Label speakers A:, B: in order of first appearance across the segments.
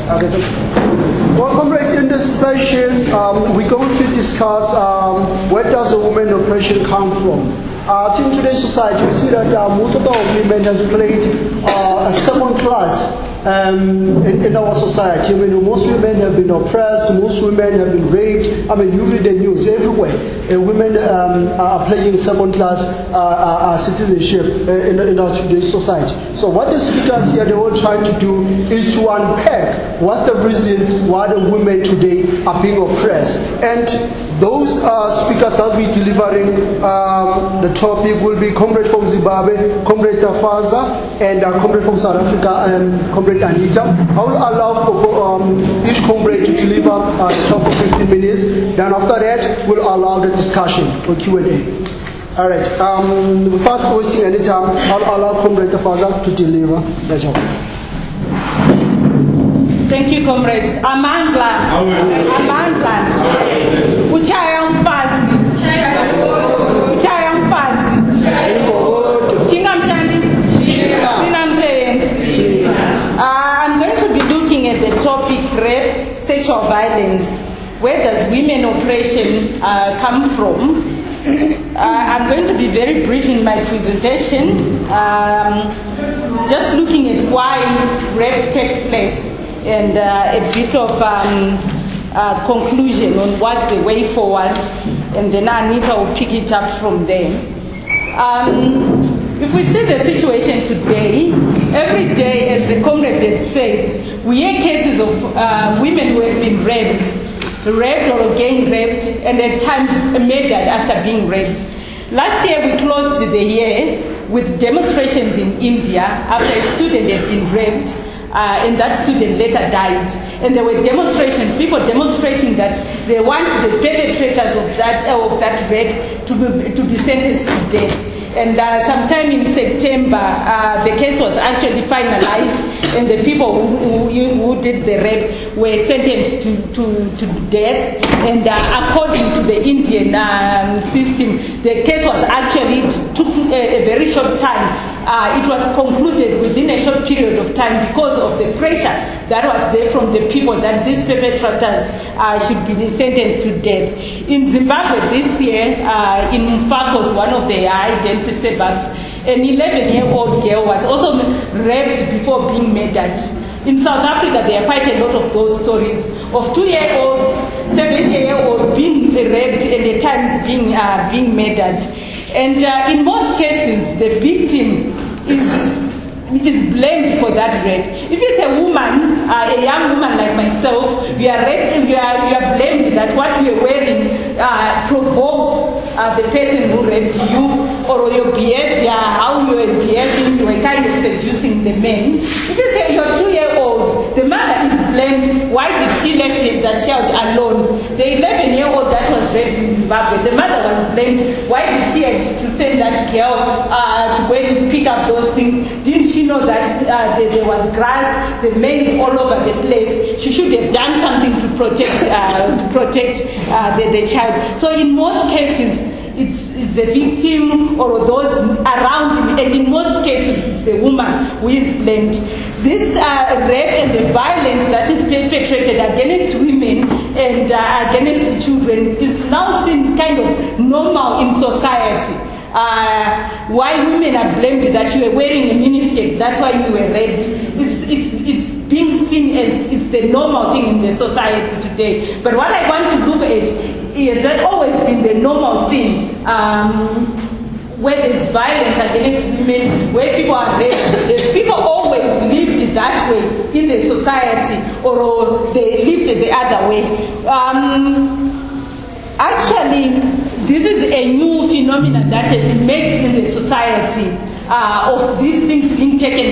A: Well, comrade, in this session, we're going to discuss where does the woman oppression come from. In today's society, we see that most of our women has played a second class in our society. I mean, most women have been oppressed, most women have been raped. I mean, you read the news everywhere. Women are playing second class citizenship in our today's society. So what the speakers here, they're all trying to do is to unpack what's the reason why the women today are being oppressed. And those speakers that will be delivering the topic will be comrade from Zimbabwe, comrade Tafadzwa, and comrade from South Africa, and comrade Anita. I will allow each comrade to deliver the talk for 15 minutes. Then after that, we'll allow the discussion for Q&A. All right. Without wasting any time, I'll allow comrade Tafadzwa to deliver the talk.
B: Thank you, comrades. Amandla. Uchaya mfazi. Chingamshandi. I'm going to be looking at the topic rape, sexual violence. Where does women oppression come from? I'm going to be very brief in my presentation, just looking at why rape takes place, and a bit of conclusion on what's the way forward, and then Anita will pick it up from there. If we see the situation today, every day, as the comrade has said, we hear cases of women who have been raped or again raped, and at times murdered after being raped. Last year we closed the year with demonstrations in India after a student had been raped, and that student later died. And there were demonstrations, people demonstrating that they want the perpetrators of that rape to be sentenced to death. And sometime in September, the case was actually finalized, and the people who did the rape were sentenced to death. And according to the Indian system, the case was actually, it took a very short time. It was concluded within a short period of time because of the pressure that was there from the people that these perpetrators should be sentenced to death. In Zimbabwe this year, in Mfakos, one of the high-density suburbs, an 11-year-old girl was also raped before being murdered. In South Africa, there are quite a lot of those stories of 2-year-olds, 7-year-old being raped and at times being murdered. And in most cases, the victim is blamed for that rape. If it's a woman, a young woman like myself, you are blamed that what you are wearing provokes the person who raped you, or your behavior, how you are behaving, you are kind of seducing the men. If it's your 2-year-old, the mother is blamed. Why did she left that child alone? The 11-year-old that was raped in Zimbabwe, the mother was blamed. Why did she have to send that girl to go and pick up those things? Didn't she know that there was grass, the maize all over the place? She should have done something to protect the child. So in most cases, it's the victim or those around him, and in most cases it's the woman who is blamed. This rape and the violence that is perpetrated against women and against children is now seen kind of normal in society. Why women are blamed that you were wearing a miniskirt, that's why you were raped. It's being seen as it's the normal thing in the society today. But what I want to look at is that always been the normal thing, where there's violence against women, where people are raped. People always lived that way in the society, or they lived the other way. Actually, this is a new phenomenon that has emerged in the society, of these things being taken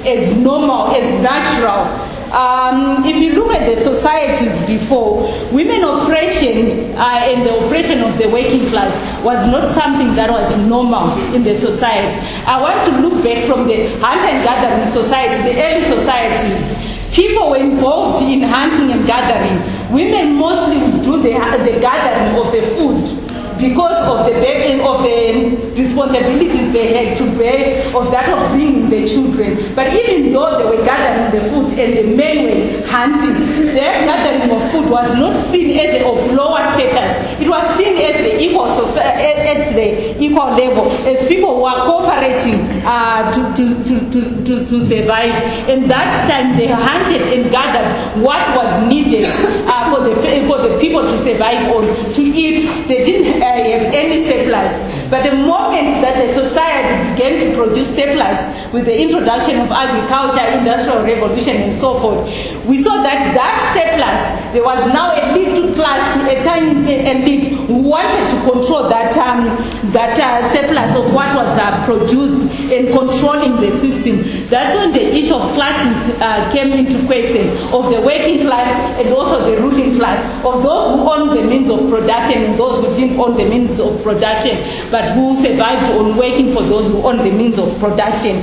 B: as normal, as natural. If you look at the societies before, women oppression and the oppression of the working class was not something that was normal in the society. I want to look back from the hunt and gathering society, the early societies. People were involved in hunting and gathering. Women mostly would do the gathering of the food, because of the responsibilities they had to bear of that of bringing the children. But even though they were gathering the food and the men were hunting, their gathering of food was not seen as of lower status. It was seen as the equal level, as people were cooperating to survive. And that time they hunted and gathered what was needed for the people to survive on, to eat. They didn't have any surplus. But the moment that the society began to produce surplus with the introduction of agriculture, industrial revolution, and so forth, we saw that surplus, there was now a little class, a tiny elite who wanted to control that surplus of what was produced and controlling the system. That's when the issue of classes came into question, of the working class and also the ruling class, of those who own the means of production and those who didn't own the means of production, but who survived on working for those who own the means of production.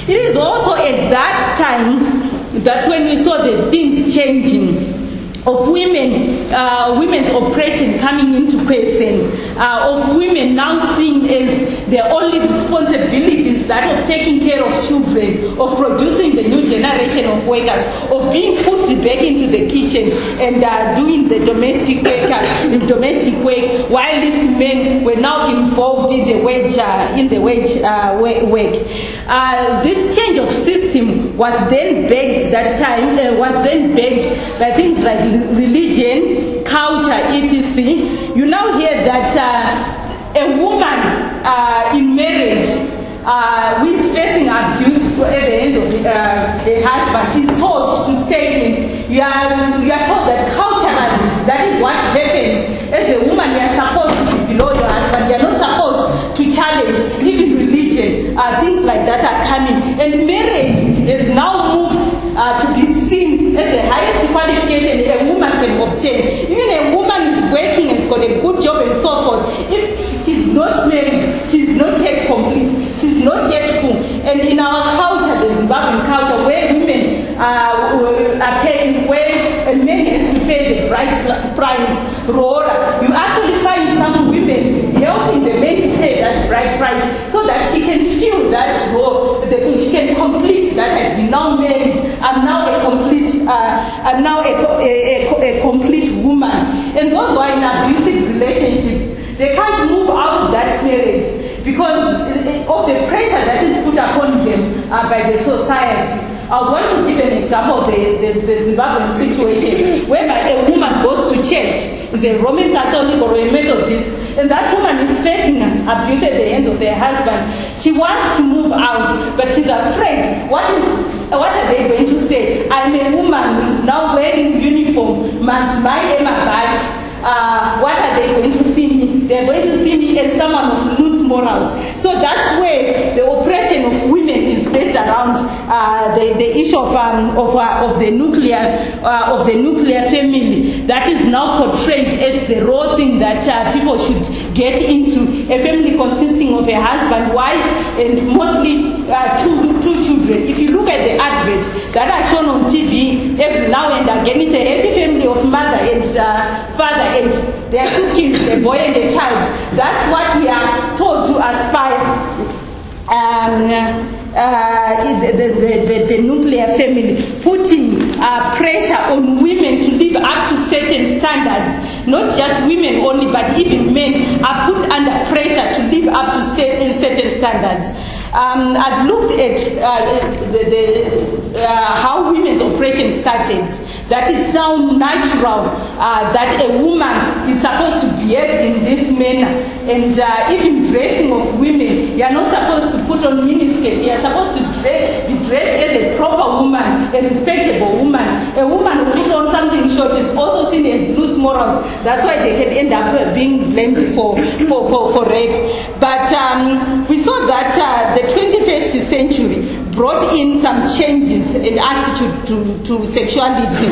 B: It is also at that time that's when we saw the things changing, of women's oppression coming into question, of women now seen as their only responsibilities, that of taking care of children, of producing the new generation of workers, of being pushed back into the kitchen and doing the domestic work, while these men were now involved in the wage work. This change of system was then backed by things like religion, culture, etc. You now hear that a woman in marriage who is facing abuse at the end of the husband is told to stay in. You are told that culturally that is what happens. As a woman, you are supposed to be below your husband. You are not supposed to challenge even religion. Things like that are coming, and marriage is now moved to be seen as the highest qualification a woman can obtain. Even a woman is working and has got a good job and so forth. If she's not married, she's not yet complete, she's not yet full. And in our culture, the Zimbabwean culture, where women are paying, where a man has to pay the bride price role, you actually find some women helping the men to pay that bride price so that she can feel that role, she can complete that. I've been now married, I'm now a complete woman. And those who are in abusive relationships, they can't move out of that marriage because of the pressure that is put upon them by the society. I want to give an example of the Zimbabwean situation, whereby a woman goes to church, is a Roman Catholic or a Methodist, and that woman is facing abuse at the hands of their husband. She wants to move out, but she's afraid. What are they going to say? I'm a woman who is now wearing uniform, my Emma badge. What are they going to see me? They're going to see me as someone of loose morals. So that's where the oppression of women is based around the issue of the nuclear family. That is now portrayed as the raw thing that people should get into. A family consisting of a husband, wife, and mostly two children. If you look at the adverts that are shown on TV every now and again, it's a happy family of mother and father, and there are 2 kids, a boy and a child. That's what we are told to aspire. The nuclear family, putting pressure on women to live up to certain standards. Not just women only, but even men are put under pressure to live up to certain standards. I've looked at how women's oppression started. That it's now natural that a woman is supposed to behave in this manner, and even dressing of women, you are not supposed to put on miniskirts. You are supposed to be dressed as a proper woman, a respectable woman. A woman who puts on something short is also seen as loose morals. That's why they can end up being blamed for rape. But we saw that the 21st century brought in some changes in attitude to sexuality.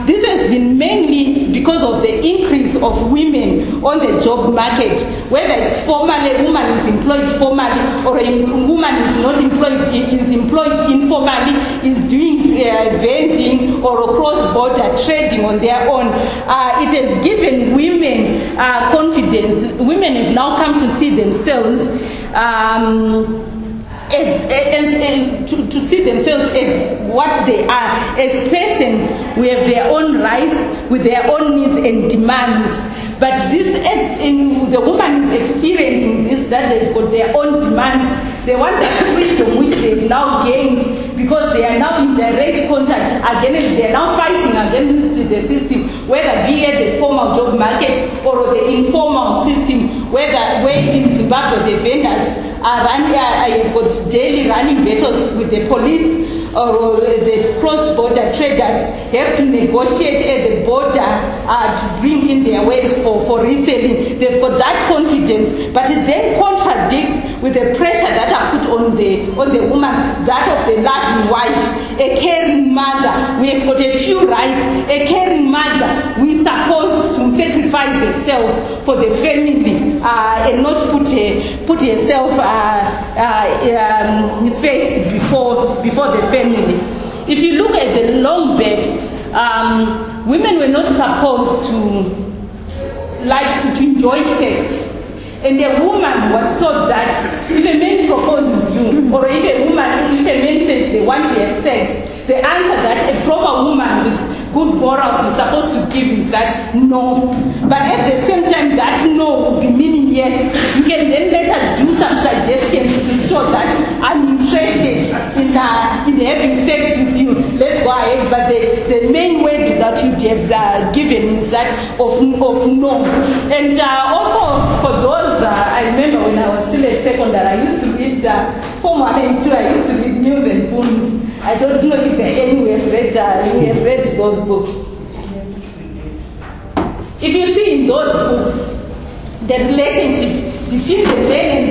B: This has been mainly because of the increase of women on the job market, whether it's formally, a woman is employed formally, or a woman is not employed, is employed informally, is doing vending or cross-border trading on their own. It has given women confidence. Women have now come to see themselves to see themselves as what they are, as persons who have their own rights, with their own needs and demands. But this, the woman is experiencing this, that they've got their own demands. They want the freedom which they've now gained because they are now in direct contact against, they are now fighting against the system, whether be it the formal job market or the informal system, where in Zimbabwe the vendors are running, have got daily running battles with the police, or the cross-border traders have to negotiate at the border to bring in their wares for reselling. They've got that confidence, but it then contradicts with the pressure that are put on the woman, that of the loving wife, a caring mother who has got a few rights, a caring mother who is supposed to sacrifice herself for the family and not put herself first before the family. If you look at the long bed, women were not supposed to enjoy sex. And a woman was taught that if a man proposes you, or if a man says they want to have sex, the answer that a proper woman with good morals is supposed to give is that no. But at the same time, that no would be meaning yes. You can then later do some suggestions to show that I'm interested in having sex with you. Let's go ahead. But the main word that you'd have given is that of no. And also for those, I remember when I was still at secondary, I used to read Form 1 and 2, I used to read News and Poems. I don't know if we have read those books.
C: Yes, we did.
B: If you see in those books, the relationship between the man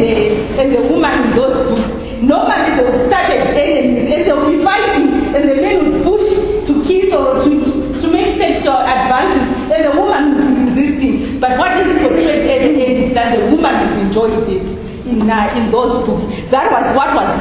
B: and the woman in those books, normally they would start as enemies and they would be fighting, and the man would push to kiss or to make sexual advances, and the woman would be resisting. But what is portrayed at the end is that the woman is enjoying it. In those books, that was what was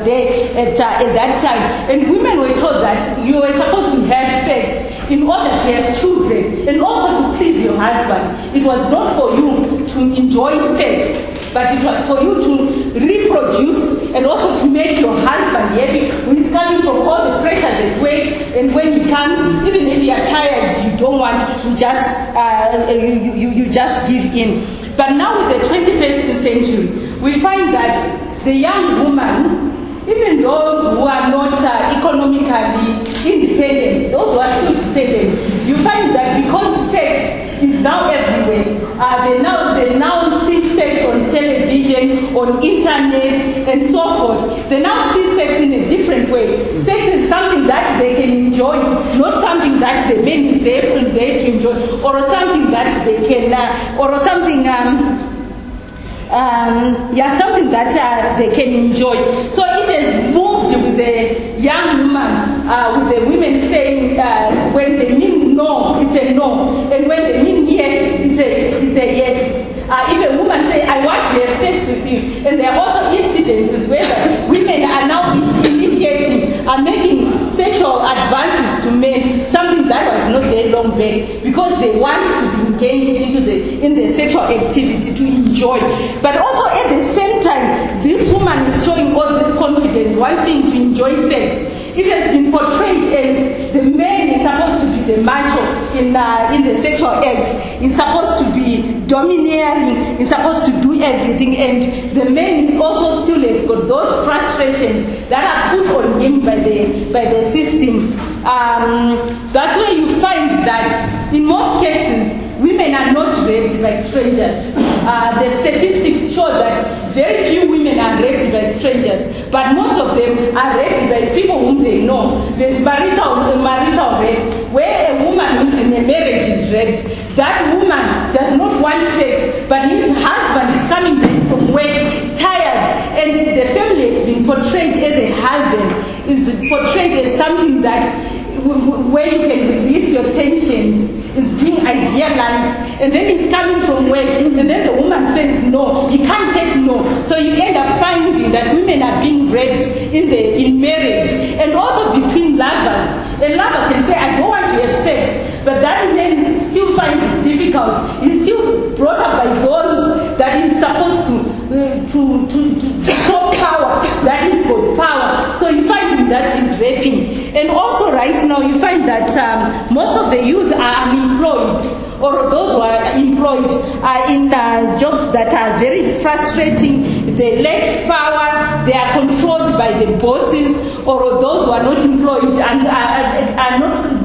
B: there at that time, and women were told that you were supposed to have sex in order to have children and also to please your husband. It was not for you to enjoy sex, but it was for you to reproduce and also to make your husband happy, who is coming from all the pressures at work, and when he comes, even if you are tired, you don't want, you just give in. But now with the 21st century, we find that the young woman, even those who are not economically independent, those who are still dependent, you find that because sex is now everywhere, they now see sex on television, on internet, and so forth. They now see sex in a different way. Sex is something that they can enjoy, not something that the man is there to enjoy, or something that they can, or something. Something that they can enjoy. So it has moved with the young woman, with the women saying when they mean no, it's a no, and when they mean yes, it's a yes. If a woman say, I want to have sex with you, and there are also incidences where women are now initiating, are making sexual advances to men, something that was not there long back, because they want to be engaged in the sexual activity to enjoy. But also at the same time, this woman is showing all this confidence, wanting to enjoy sex. It has been portrayed as the man is supposed to be the macho in the sexual act. He's supposed to be domineering. He's supposed to do everything, and the man is also still has got those frustrations that are put on him by the system. That's where you find that in most cases, women are not raped by strangers. The statistics show that very few women are raped by strangers, but most of them are raped by people whom they know. There's marital rape, where a woman who's in a marriage is raped. That woman does not want sex, but his husband is coming back from work tired, and the family has been portrayed as a husband, is portrayed as something that where you can release your tensions, is being idealized, and then he's coming from work, and then the woman says no, he can't take no. So you end up finding that women are being raped in marriage, and also between lovers. A lover animals is still brought up by those that is supposed to show power, that is for power. So you find that is raping. And also right now you find that most of the youth are unemployed, or those who are employed are in jobs that are very frustrating. They lack power, they are controlled by the bosses, or those who are not employed and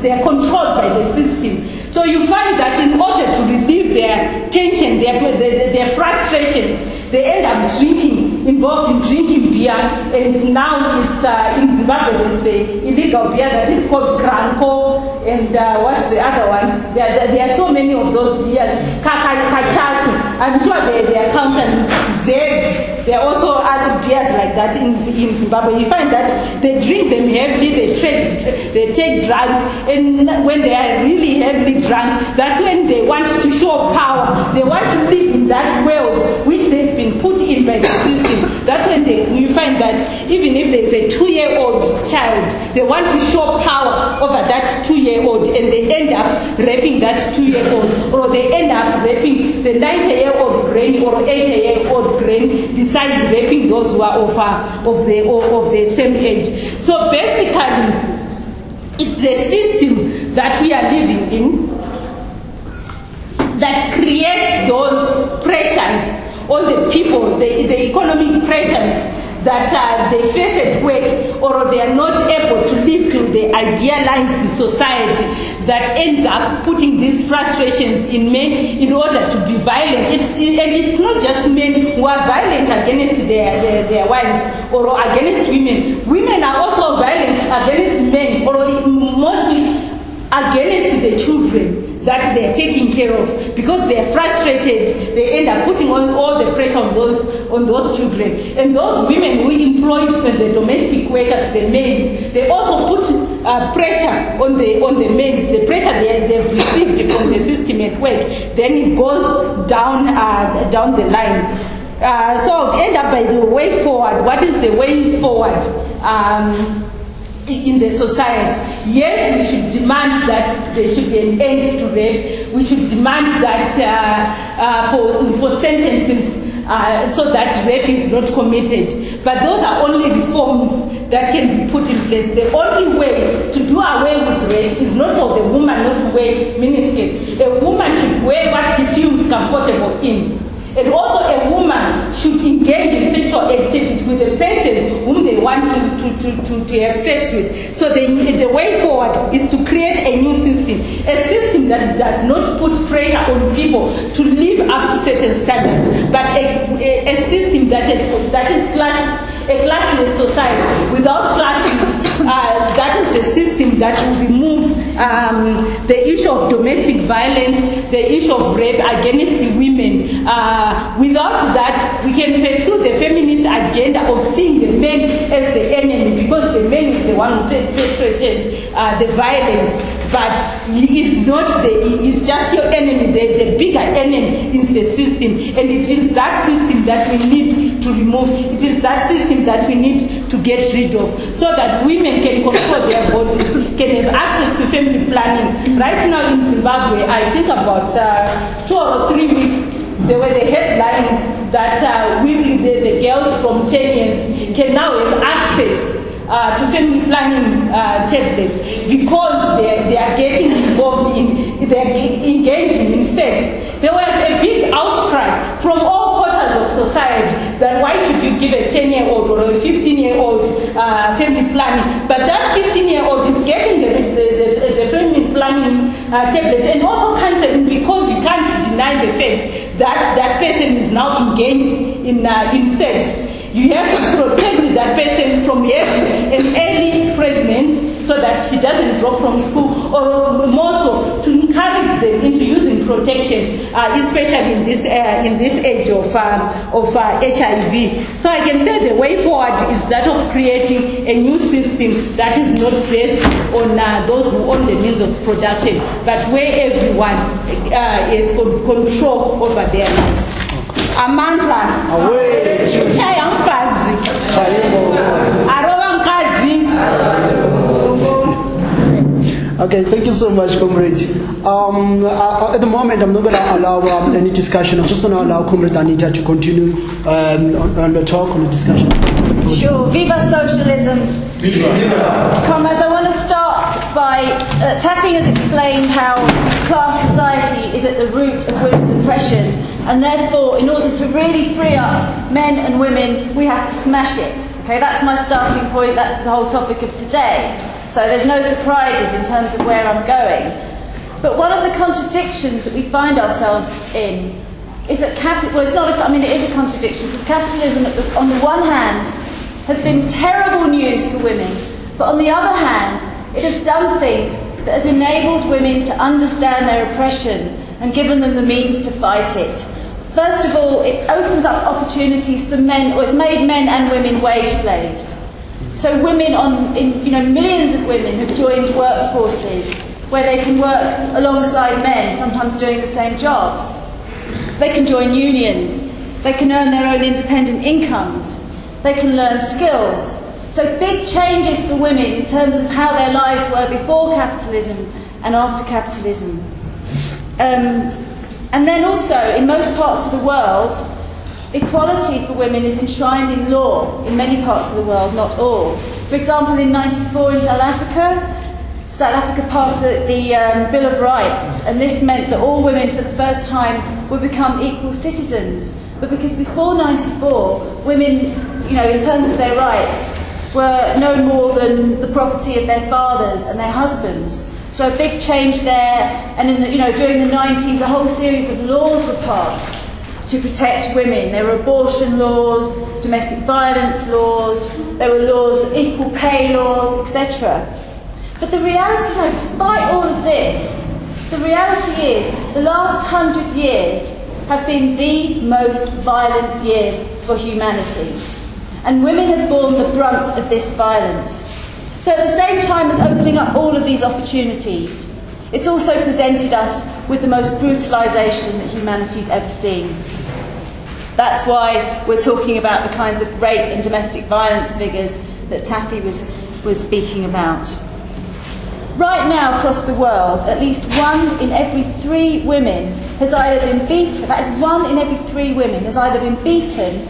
B: they are controlled by the system. So you find that in order to relieve their tension, their frustrations, they end up involved in drinking beer, and now it's in Zimbabwe there's the illegal beer that is called Granco, and what's the other one? There are so many of those beers. Kachasu, I'm sure they are counting Z. There are also other beers like that in Zimbabwe. You find that they drink them heavily, they take drugs, and when they are really heavily drunk, that's when they want to show power. They want to live in that world which they've been put in by the system. That's when you find that even if there's a 2-year-old child, they want to show power over that 2-year-old, and they end up raping that 2-year-old, or they end up raping the 90-year-old granny or 80-year-old granny, besides raping those who are of the same age. So basically, it's the system that we are living in that creates those pressures on the people, the economic pressures that they face at work, or they are not able to live to the idealized society, that ends up putting these frustrations in men in order to be violent. And it's not just men who are violent against their wives or against women. Women are also violent against men, or mostly against the children that they are taking care of, because they are frustrated. They end up putting on all the pressure on those children. And those women who employ the domestic workers, the maids, they also put pressure on the maids, the pressure they've received from the system at work. Then it goes down the line. So end up by the way forward. What is the way forward? In the society? Yes, we should demand that there should be an end to rape. We should demand that for sentences so that rape is not committed. But those are only reforms that can be put in place. The only way to do away with rape is not for the woman not to wear miniskirts. A woman should wear what she feels comfortable in. And also a woman should engage in sexual activity with a person whom they want to have sex with. So the way forward is to create a new system, a system that does not put pressure on people to live up to certain standards, but a system that is a classless society. Without classes, that is the system that will remove the issue of domestic violence, the issue of rape against women. Without that, we can pursue the feminist agenda of seeing the men as the enemy, because the man is the one who perpetrates the violence. But he is not he is just your enemy. The bigger enemy is the system, and it is that system that we need to remove. It is that system that we need to get rid of, so that women can control their bodies, can have access to family planning. Right now in Zimbabwe, I think about 2 or 3 weeks, there were the headlines that the girls from 10 years can now have access to family planning tablets, because they are getting involved they are engaging in sex. There was a big outcry from all quarters of society that why should you give a 10-year-old or a 15-year-old family planning? But that 15-year-old is getting the family planning tablets, and also counseling, because you can't deny the fact that that person is now engaged in sex. You have to protect that person from having an early pregnancy, so that she doesn't drop from school, or more so to encourage them into using protection, especially in this age of HIV. So I can say the way forward is that of creating a new system that is not based on those who own the means of production, but where everyone has control over their lives. Amandla chaya mfazi arova mkazi.
A: Okay, thank you so much, comrade. At the moment, I'm not going to allow any discussion. I'm just going to allow comrade Anita to continue on the talk, on the discussion.
D: Sure. Viva socialism.
E: Viva.
D: Comrades, I want to start by Taffy has explained how class society is at the root of women's oppression, and therefore, in order to really free up men and women, we have to smash it. Okay, that's my starting point. That's the whole topic of today. So there's no surprises in terms of where I'm going. But one of the contradictions that we find ourselves in is that it is a contradiction, because capitalism, on the one hand, has been terrible news for women, but on the other hand, it has done things that has enabled women to understand their oppression and given them the means to fight it. First of all, it's opened up opportunities for men, or it's made men and women wage slaves. So women, millions of women have joined workforces where they can work alongside men, sometimes doing the same jobs. They can join unions. They can earn their own independent incomes. They can learn skills. So big changes for women in terms of how their lives were before capitalism and after capitalism. And then also, in most parts of the world, equality for women is enshrined in law in many parts of the world, not all. For example, in 1994 in South Africa passed the Bill of Rights, and this meant that all women for the first time would become equal citizens. But because before 1994, women, in terms of their rights, were no more than the property of their fathers and their husbands. So a big change there, and during the 90s, a whole series of laws were passed to protect women. There were abortion laws, domestic violence laws, there were laws, equal pay laws, etc. But the reality, despite all of this, the reality is the last 100 years have been the most violent years for humanity. And women have borne the brunt of this violence. So at the same time as opening up all of these opportunities, it's also presented us with the most brutalisation that humanity's ever seen. That's why we're talking about the kinds of rape and domestic violence figures that Taffy was speaking about. Right now across the world, at least 1 in every 3 women has either been beaten, that is 1 in every 3 women has either been beaten,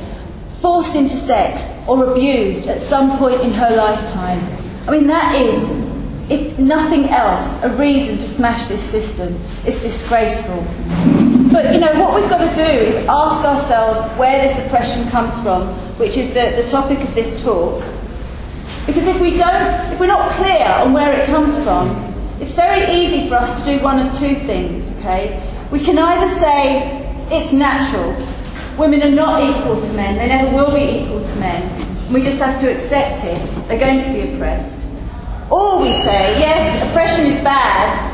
D: forced into sex, or abused at some point in her lifetime. I mean, that is, if nothing else, a reason to smash this system. It's disgraceful. But, what we've got to do is ask ourselves where this oppression comes from, which is the topic of this talk. Because if we're not clear on where it comes from, it's very easy for us to do one of two things, okay? We can either say it's natural, women are not equal to men, they never will be equal to men, and we just have to accept it, they're going to be oppressed. Or we say, yes, oppression is bad,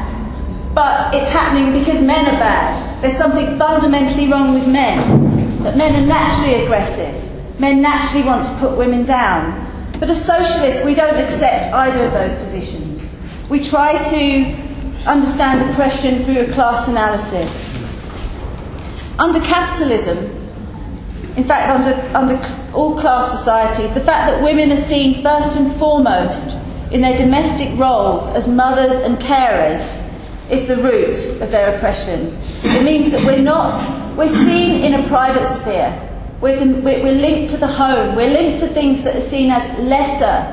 D: but it's happening because men are bad. There's something fundamentally wrong with men, that men are naturally aggressive, men naturally want to put women down. But as socialists, we don't accept either of those positions. We try to understand oppression through a class analysis. Under capitalism, in fact, under all class societies, the fact that women are seen first and foremost in their domestic roles as mothers and carers is the root of their oppression. It means that we're seen in a private sphere. We're linked to the home. We're linked to things that are seen as lesser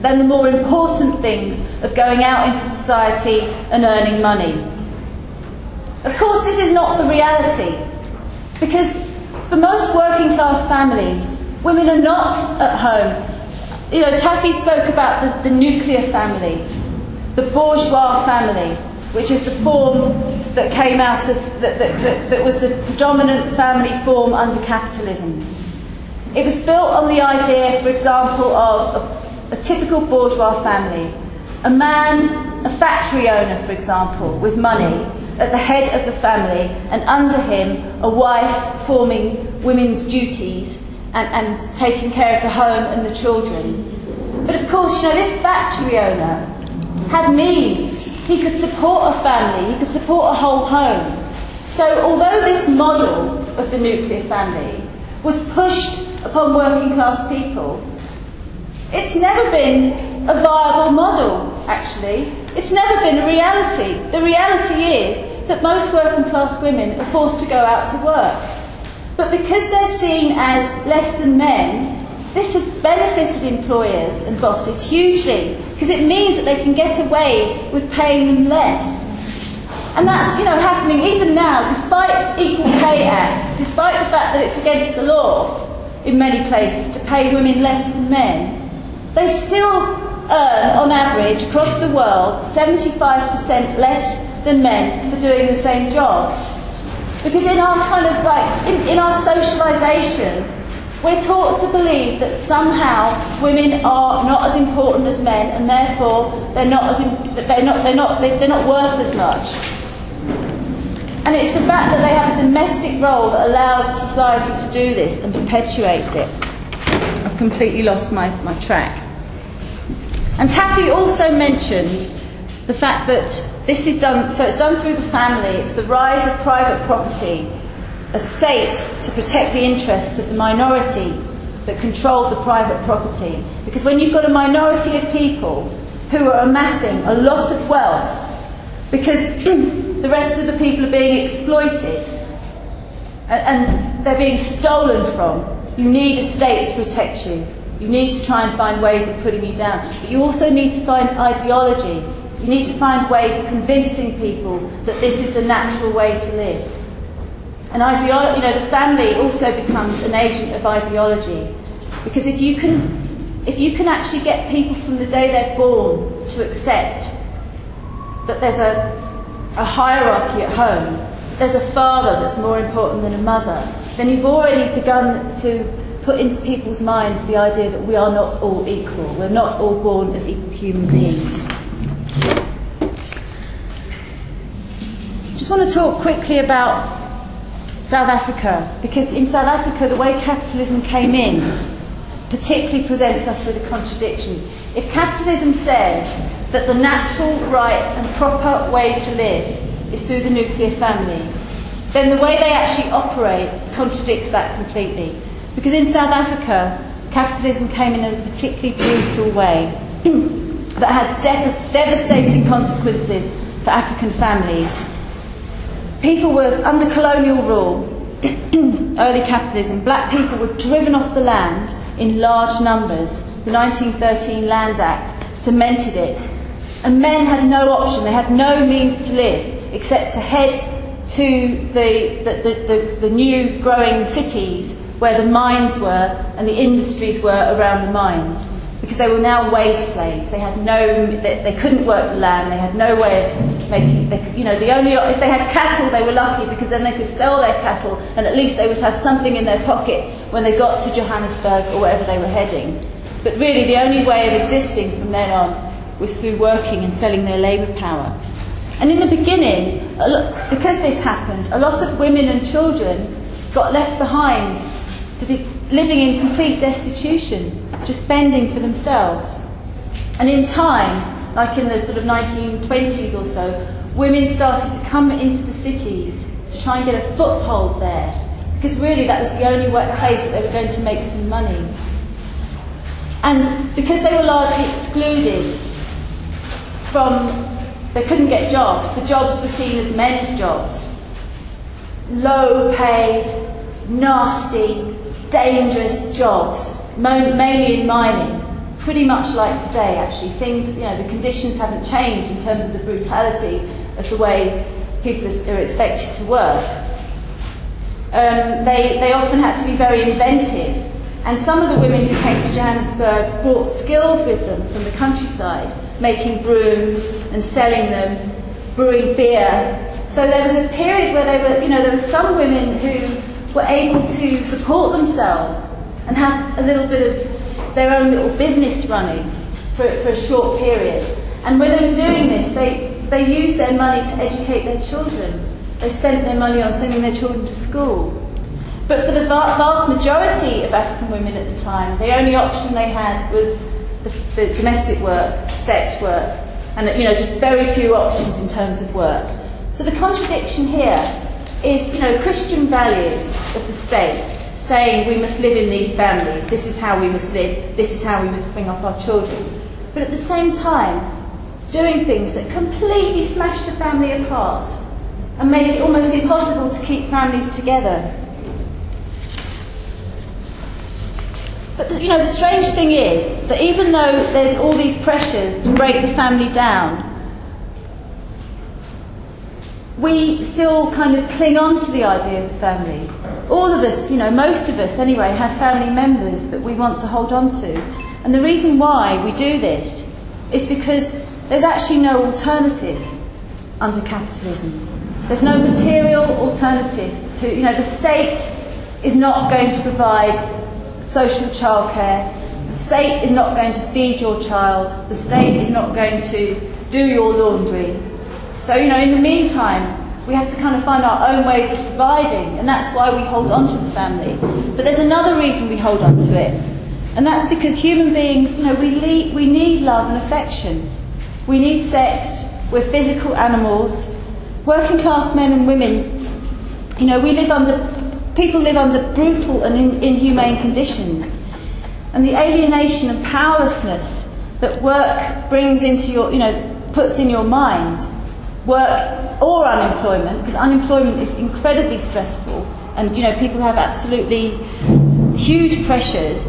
D: than the more important things of going out into society and earning money. Of course, this is not the reality, because for most working class families, women are not at home. Taffy spoke about the nuclear family, the bourgeois family, which is the form that came out of, that was the predominant family form under capitalism. It was built on the idea, for example, of a typical bourgeois family. A man, a factory owner, for example, with money, at the head of the family, and under him, a wife performing women's duties and taking care of the home and the children. But of course, this factory owner had means. He could support a family, he could support a whole home. So although this model of the nuclear family was pushed upon working class people, it's never been a viable model, actually. It's never been a reality. The reality is that most working class women are forced to go out to work. But because they're seen as less than men, this has benefited employers and bosses hugely, because it means that they can get away with paying them less. And that's, happening even now, despite Equal Pay Acts, despite the fact that it's against the law in many places to pay women less than men. They still earn, on average, across the world, 75% less than men for doing the same jobs. Because in our in our socialisation, we're taught to believe that somehow women are not as important as men, and therefore they're not worth as much. And it's the fact that they have a domestic role that allows society to do this and perpetuates it. I've completely lost my track. And Taffy also mentioned the fact that this is done, so it's done through the family, it's the rise of private property, a state to protect the interests of the minority that control the private property. Because when you've got a minority of people who are amassing a lot of wealth, because the rest of the people are being exploited and they're being stolen from, you need a state to protect you. You need to try and find ways of putting you down. But you also need to find ideology. You need to find ways of convincing people that this is the natural way to live. And the family also becomes an agent of ideology. Because if you can actually get people from the day they're born to accept that there's a hierarchy at home, there's a father that's more important than a mother, then you've already begun to put into people's minds the idea that we are not all equal. We're not all born as equal human beings. Just want to talk quickly about South Africa, because in South Africa the way capitalism came in particularly presents us with a contradiction. If capitalism says that the natural, right and proper way to live is through the nuclear family, then the way they actually operate contradicts that completely. Because in South Africa, capitalism came in a particularly brutal way that had devastating consequences for African families. People were under colonial rule, early capitalism, black people were driven off the land in large numbers. The 1913 Land Act cemented it. And men had no option, they had no means to live except to head to the new growing cities where the mines were and the industries were around the mines, because they were now wage slaves. They had they couldn't work the land. They had no way of making. If they had cattle, they were lucky, because then they could sell their cattle, and at least they would have something in their pocket when they got to Johannesburg or wherever they were heading. But really, the only way of existing from then on was through working and selling their labour power. And in the beginning, because this happened, a lot of women and children got left behind, living in complete destitution, just fending for themselves. And in time, like in the sort of 1920s or so, women started to come into the cities to try and get a foothold there, because really that was the only place that they were going to make some money. And because they were largely excluded they couldn't get jobs. The jobs were seen as men's jobs. Low paid, nasty, dangerous jobs, mainly in mining, pretty much like today actually. The conditions haven't changed in terms of the brutality of the way people are expected to work. They often had to be very inventive, and some of the women who came to Johannesburg brought skills with them from the countryside, making brooms and selling them, brewing beer. So there was a period where there were some women who were able to support themselves and have a little bit of their own little business running for a short period. And when they were doing this, they used their money to educate their children. They spent their money on sending their children to school. But for the vast majority of African women at the time, the only option they had was the domestic work, sex work, and just very few options in terms of work. So the contradiction here is, Christian values of the state saying we must live in these families, this is how we must live, this is how we must bring up our children. But at the same time, doing things that completely smash the family apart and make it almost impossible to keep families together. But the strange thing is that even though there's all these pressures to break the family down, we still kind of cling on to the idea of the family. All of us, most of us anyway, have family members that we want to hold on to. And the reason why we do this is because there's actually no alternative under capitalism. There's no material alternative to, the state is not going to provide social childcare. The state is not going to feed your child. The state is not going to do your laundry. So, in the meantime, we have to kind of find our own ways of surviving, and that's why we hold on to the family. But there's another reason we hold on to it, and that's because human beings, we need love and affection. We need sex. We're physical animals. Working class men and women, people live under brutal and inhumane conditions. And the alienation and powerlessness that work brings into puts in your mind, work or unemployment, because unemployment is incredibly stressful, and people have absolutely huge pressures.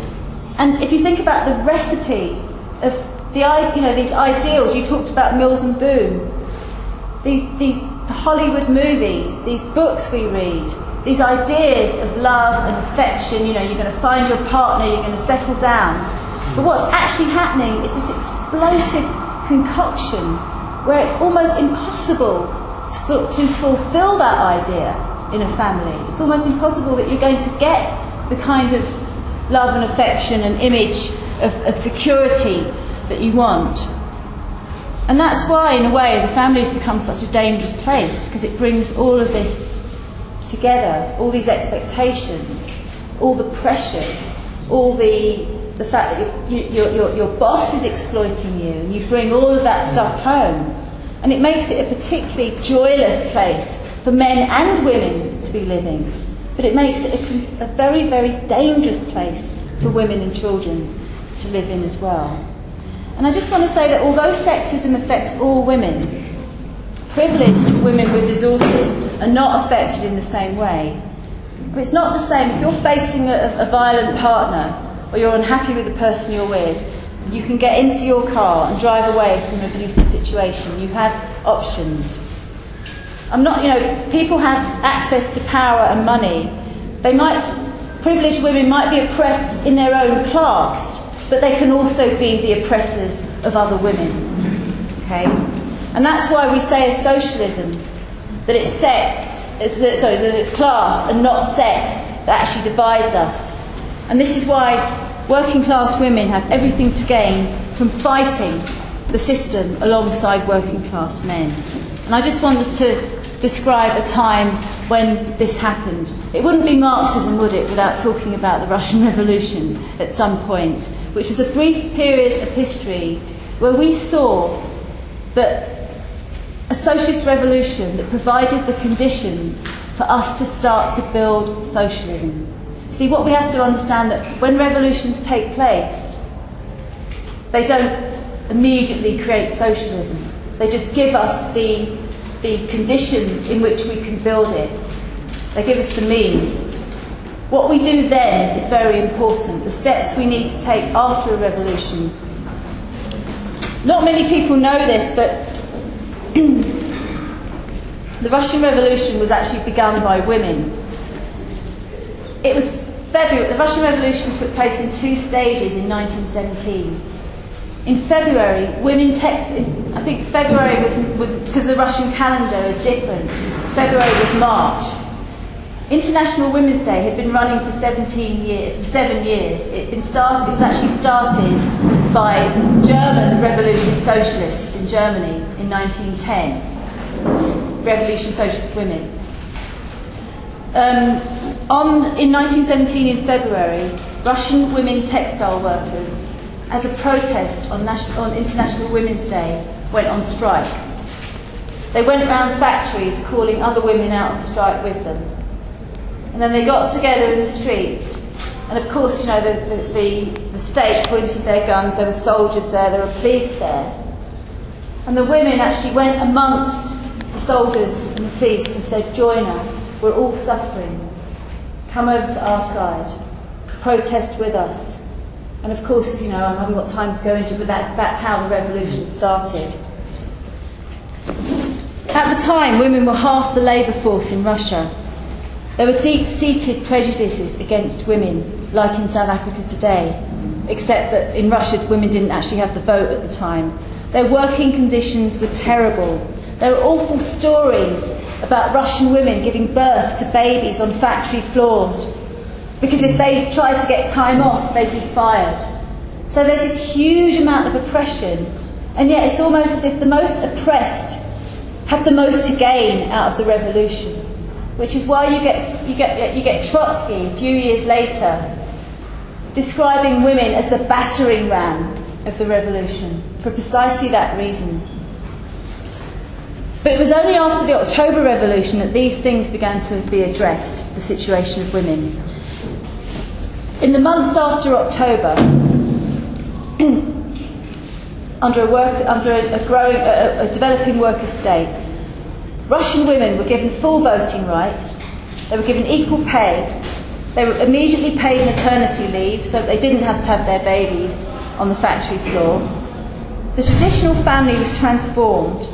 D: And if you think about the recipe of these ideals, you talked about Mills and Boon, these Hollywood movies, these books we read, these ideas of love and affection, you're going to find your partner, you're going to settle down. But what's actually happening is this explosive concoction where it's almost impossible to fulfill that idea in a family. It's almost impossible that you're going to get the kind of love and affection and image of security that you want. And that's why, in a way, the family has become such a dangerous place, because it brings all of this together, all these expectations, all the pressures, all the fact that your boss is exploiting you, and you bring all of that stuff home. And it makes it a particularly joyless place for men and women to be living. But it makes it a very, very dangerous place for women and children to live in as well. And I just want to say that although sexism affects all women, privileged women with resources are not affected in the same way. It's not the same. If you're facing a violent partner, or you're unhappy with the person you're with, you can get into your car and drive away from an abusive situation. You have options. People have access to power and money. Privileged women might be oppressed in their own class, but they can also be the oppressors of other women. Okay? And that's why we say as socialism that it's that it's class and not sex that actually divides us. And this is why working class women have everything to gain from fighting the system alongside working class men. And I just wanted to describe a time when this happened. It wouldn't be Marxism, would it, without talking about the Russian Revolution at some point, which was a brief period of history where we saw that a socialist revolution that provided the conditions for us to start to build socialism. See, what we have to understand that when revolutions take place, they don't immediately create socialism. They just give us the conditions in which we can build it. They give us the means. What we do then is very important. The steps we need to take after a revolution. Not many people know this, but the Russian Revolution was actually begun by women. It was February. The Russian Revolution took place in two stages in 1917. In February, women texted. I think February was because the Russian calendar is different. February was March. International Women's Day had been running for 7 years. It was actually started by German revolutionary socialists in Germany in 1910. Revolution Socialist women. In 1917, in February, Russian women textile workers, as a protest on International Women's Day, went on strike. They went round factories calling other women out on strike with them. And then they got together in the streets. And of course, the state pointed their guns, there were soldiers there, there were police there. And the women actually went amongst the soldiers and the police and said, join us, we're all suffering. Come over to our side, protest with us. And of course, I haven't got time to go into it, but that's how the revolution started. At the time, women were half the labour force in Russia. There were deep-seated prejudices against women, like in South Africa today, except that in Russia women didn't actually have the vote at the time. Their working conditions were terrible. There were awful stories about Russian women giving birth to babies on factory floors, because if they tried to get time off, they'd be fired. So there's this huge amount of oppression, and yet it's almost as if the most oppressed had the most to gain out of the revolution, which is why you get Trotsky a few years later describing women as the battering ram of the revolution, for precisely that reason. But it was only after the October Revolution that these things began to be addressed, the situation of women. In the months after October, under a developing worker state, Russian women were given full voting rights, they were given equal pay, they were immediately paid maternity leave so that they didn't have to have their babies on the factory floor. The traditional family was transformed.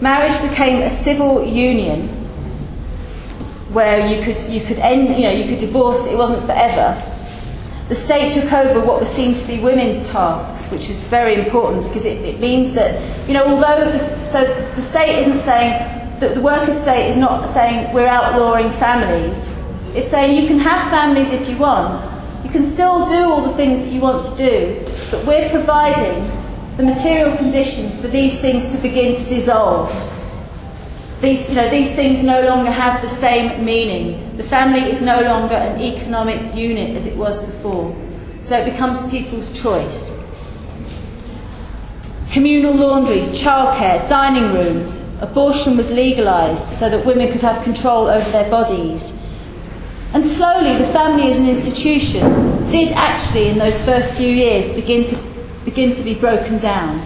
D: Marriage became a civil union where you could divorce, it wasn't forever. The state took over what was seen to be women's tasks, which is very important because it means that, although the state isn't saying, that the worker state is not saying we're outlawing families, it's saying you can have families if you want, you can still do all the things that you want to do, but we're providing the material conditions for these things to begin to dissolve. These things no longer have the same meaning. The family is no longer an economic unit as it was before. So it becomes people's choice. Communal laundries, childcare, dining rooms, abortion was legalised so that women could have control over their bodies. And slowly the family as an institution did actually in those first few years begin to be broken down.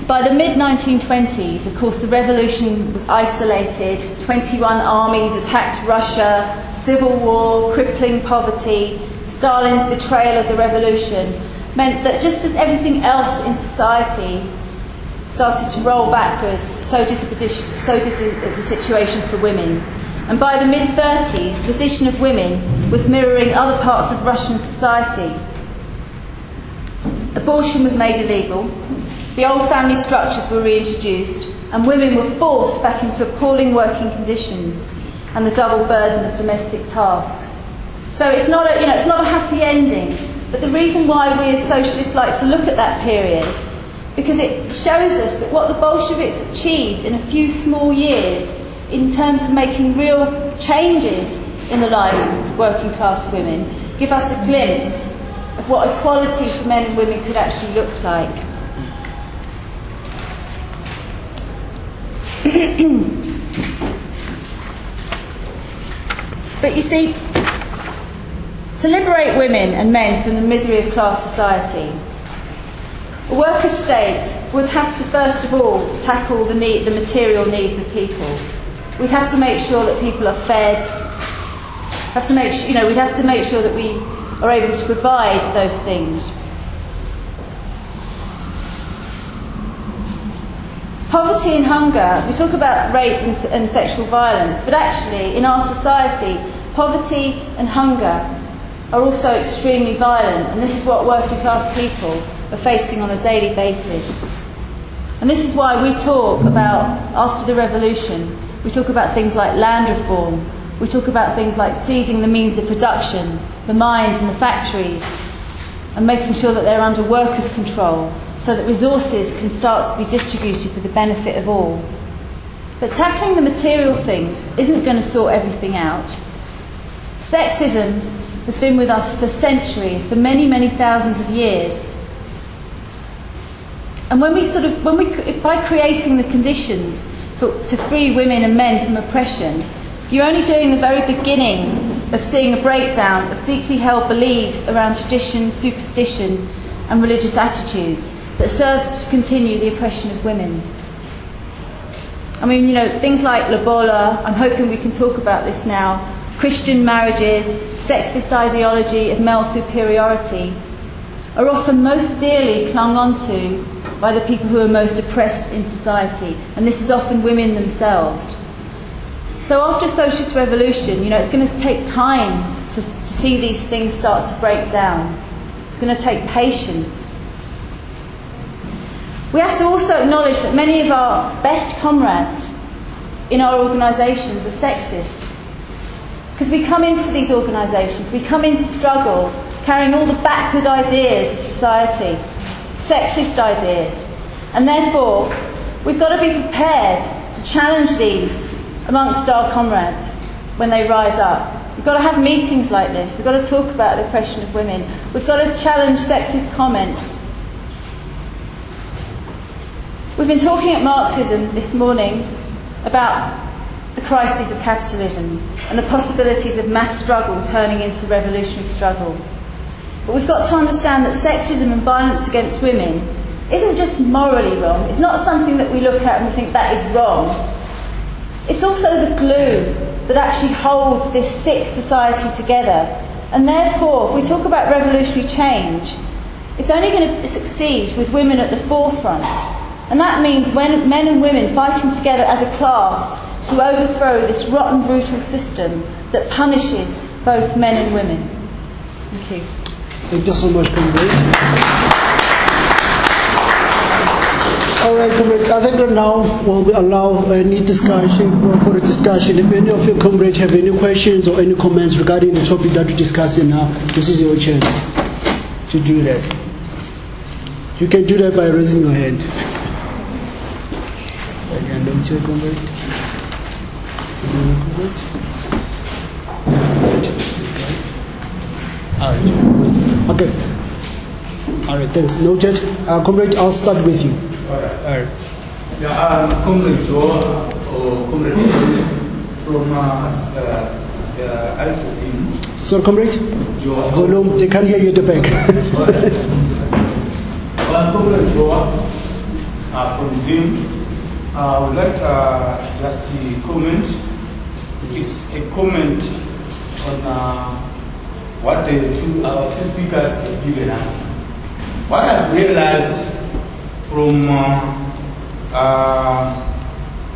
D: By the mid-1920s, of course, the revolution was isolated. 21 armies attacked Russia, civil war, crippling poverty, Stalin's betrayal of the revolution meant that just as everything else in society started to roll backwards, so did the situation for women. And by the mid-30s, the position of women was mirroring other parts of Russian society. Abortion was made illegal. The old family structures were reintroduced, and women were forced back into appalling working conditions and the double burden of domestic tasks. So it's not a happy ending. But the reason why we as socialists like to look at that period, because it shows us that what the Bolsheviks achieved in a few small years, in terms of making real changes in the lives of working class women, give us a glimpse of what equality for men and women could actually look like. But you see, to liberate women and men from the misery of class society, a worker state would have to first of all tackle the material needs of people. We'd have to make sure that people are fed. We'd have to make sure that we are able to provide those things. Poverty and hunger, we talk about rape and sexual violence, but actually in our society, poverty and hunger are also extremely violent, and this is what working class people are facing on a daily basis. And this is why we talk about, after the revolution, we talk about things like land reform, we talk about things like seizing the means of production, the mines and the factories, and making sure that they're under workers' control, so that resources can start to be distributed for the benefit of all. But tackling the material things isn't going to sort everything out. Sexism has been with us for centuries, for many, many thousands of years. And by creating the conditions to free women and men from oppression, you're only doing the very beginning of seeing a breakdown of deeply held beliefs around tradition, superstition, and religious attitudes. that serves to continue the oppression of women. I mean, things like lobola, I'm hoping we can talk about this now, Christian marriages, sexist ideology of male superiority, are often most dearly clung onto by the people who are most oppressed in society, and this is often women themselves. So after a socialist revolution, it's going to take time to see these things start to break down. It's going to take patience. We have to also acknowledge that many of our best comrades in our organisations are sexist. Because we come into these organisations, we come into struggle carrying all the backward ideas of society, sexist ideas. And therefore, we've got to be prepared to challenge these amongst our comrades when they rise up. We've got to have meetings like this. We've got to talk about the oppression of women. We've got to challenge sexist comments. We've been talking at Marxism this morning about the crises of capitalism and the possibilities of mass struggle turning into revolutionary struggle. But we've got to understand that sexism and violence against women isn't just morally wrong. It's not something that we look at and we think that is wrong. It's also the glue that actually holds this sick society together. And therefore, if we talk about revolutionary change, it's only going to succeed with women at the forefront. And that means when men and women fighting together as a class to overthrow this rotten, brutal system that punishes both men and women. Thank you.
A: Thank you so much, comrade. All right, comrade. I think that now we'll allow any discussion for the discussion. If any of your comrades have any questions or any comments regarding the topic that we're discussing now, this is your chance to do that. You can do that by raising your hand. Again, don't check, comrade. Is there a comrade? All right. Okay. All right, thanks. Noted. Comrade, I'll start with you.
E: All right.
A: All right.
E: Yeah, Comrade Joe or Comrade from Alpha.
A: Sir, comrade?
E: Joe.
A: Volume, they can't hear you at the back.
E: All right. Comrade Joe from Zim. I would like just to comment. It's a comment on what our two speakers have given us. What I've realized from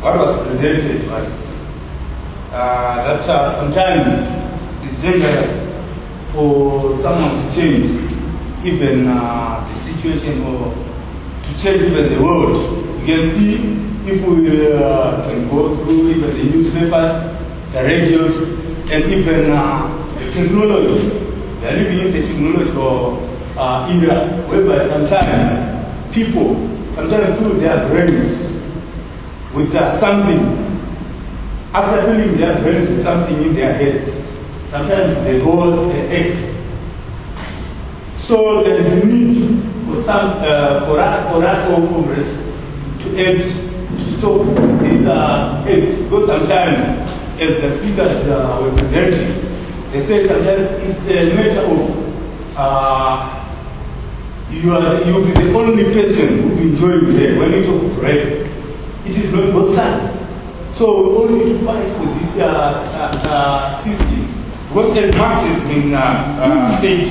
E: what was presented was that sometimes it's dangerous for someone to change even the situation or to change even the world. You can see if we can go through even the newspapers, the radios, and even the technology. We are living in the technological era, whereby sometimes people fill their brains with something. After filling their brains with something in their heads, sometimes they go act. So there is a need for for us all Congress to act, to stop this act. Because sometimes, as the speakers were presenting, they say sometimes it's a matter of you'll be the only person who will be enjoying rape. When you talk of rape, it is not both sides. So we all need to fight for this system. Because as Marx has been said,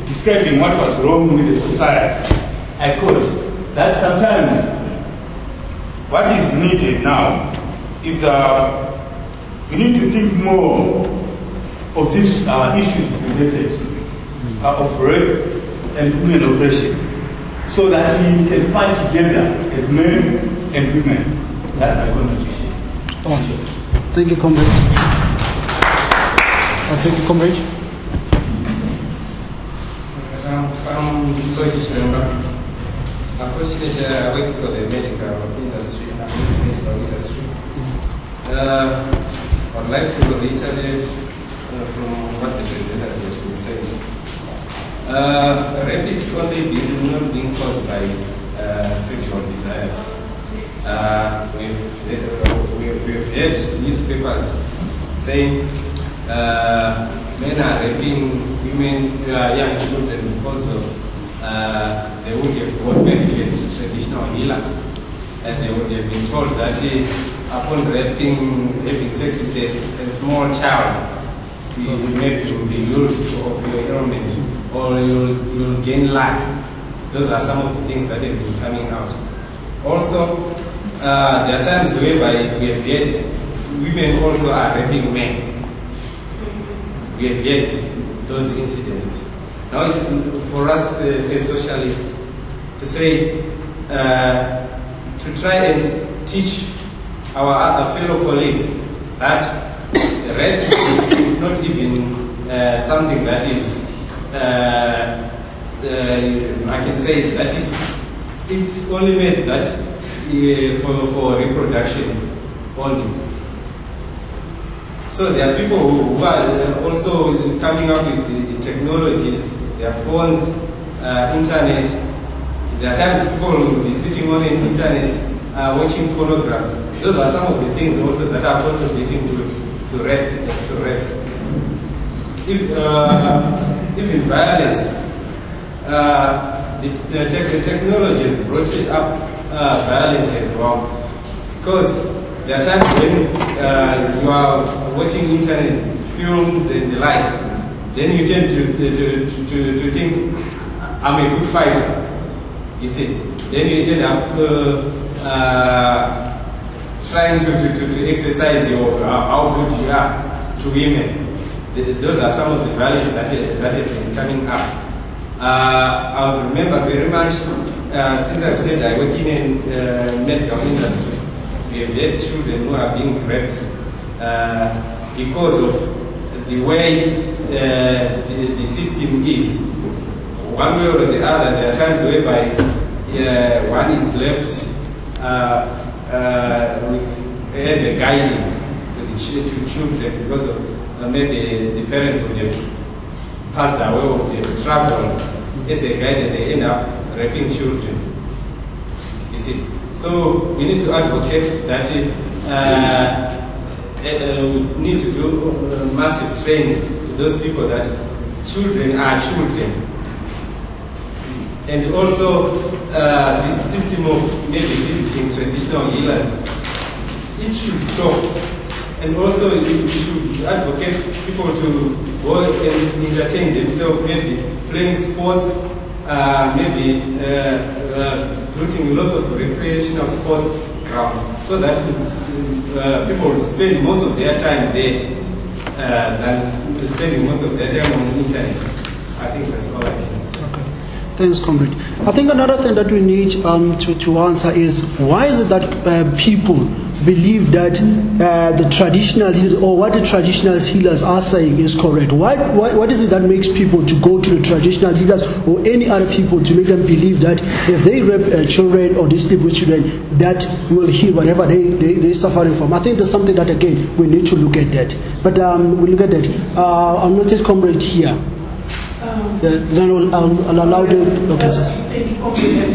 E: describing what was wrong with the society, I quote, that sometimes what is needed now is we need to think more of these issues presented of rape and women oppression, so that we can fight together as men and women. That's my contribution.
A: Thank you, comrade. I'll take you, comrade.
F: I'm British member. Unfortunately, I work for the medical industry. I'd like to reiterate from what the presenters have been saying. Rape is only not being caused by sexual desires. We've heard newspapers saying men are raping women, young children, because of they would have gone back to a traditional healer, and they would have been told that upon having sex with a small child, maybe you will be used of your ailment, or you'll gain luck. Those are some of the things that have been coming out. Also, there are times whereby we have yet women also are raping men. We have yet those incidents. Now it's for us as socialists to say, to try and teach our fellow colleagues that rape is not even something that is, I can say that it's only made that for reproduction only. So there are people who are also coming up with the technologies, their phones, internet. There are times people will be sitting on the internet watching photographs. Those are some of the things also that are contributing to rape. Even violence, the technology has brought up violence as well. Because there are times when you are watching internet films and the like, then you tend to think, I'm a good fighter. You see, then you end up trying to exercise how good you are to women. Those are some of the values that have been coming up. I would remember very much, since I've said I work in a medical industry, we have had children who are being raped because of the way the system is. One way or the other, there are times whereby one is left as a guiding to children because of maybe the parents would have passed away or they have traveled as a guide and they end up raping children. You see, so we need to advocate that we need to do massive training to those people that children are children. And also, this system of maybe visiting traditional healers, it should stop. And also, we should advocate people to go and entertain themselves, maybe playing sports, maybe putting lots of recreational sports grounds, so that people spend most of their time there than spending most of their time on the internet. I think that's all I can say.
A: Thanks, comrade. I think another thing that we need to answer is why is it that people believe that the traditional healers or what the traditional healers are saying is correct? What is it that makes people to go to the traditional healers or any other people to make them believe that if they rape children or they sleep with children, that will heal whatever they're suffering from? I think that's something that, again, we need to look at that. But we'll look at that. I'll notice comrade here. Then I'll allow the... Okay, sir.
C: Thank you,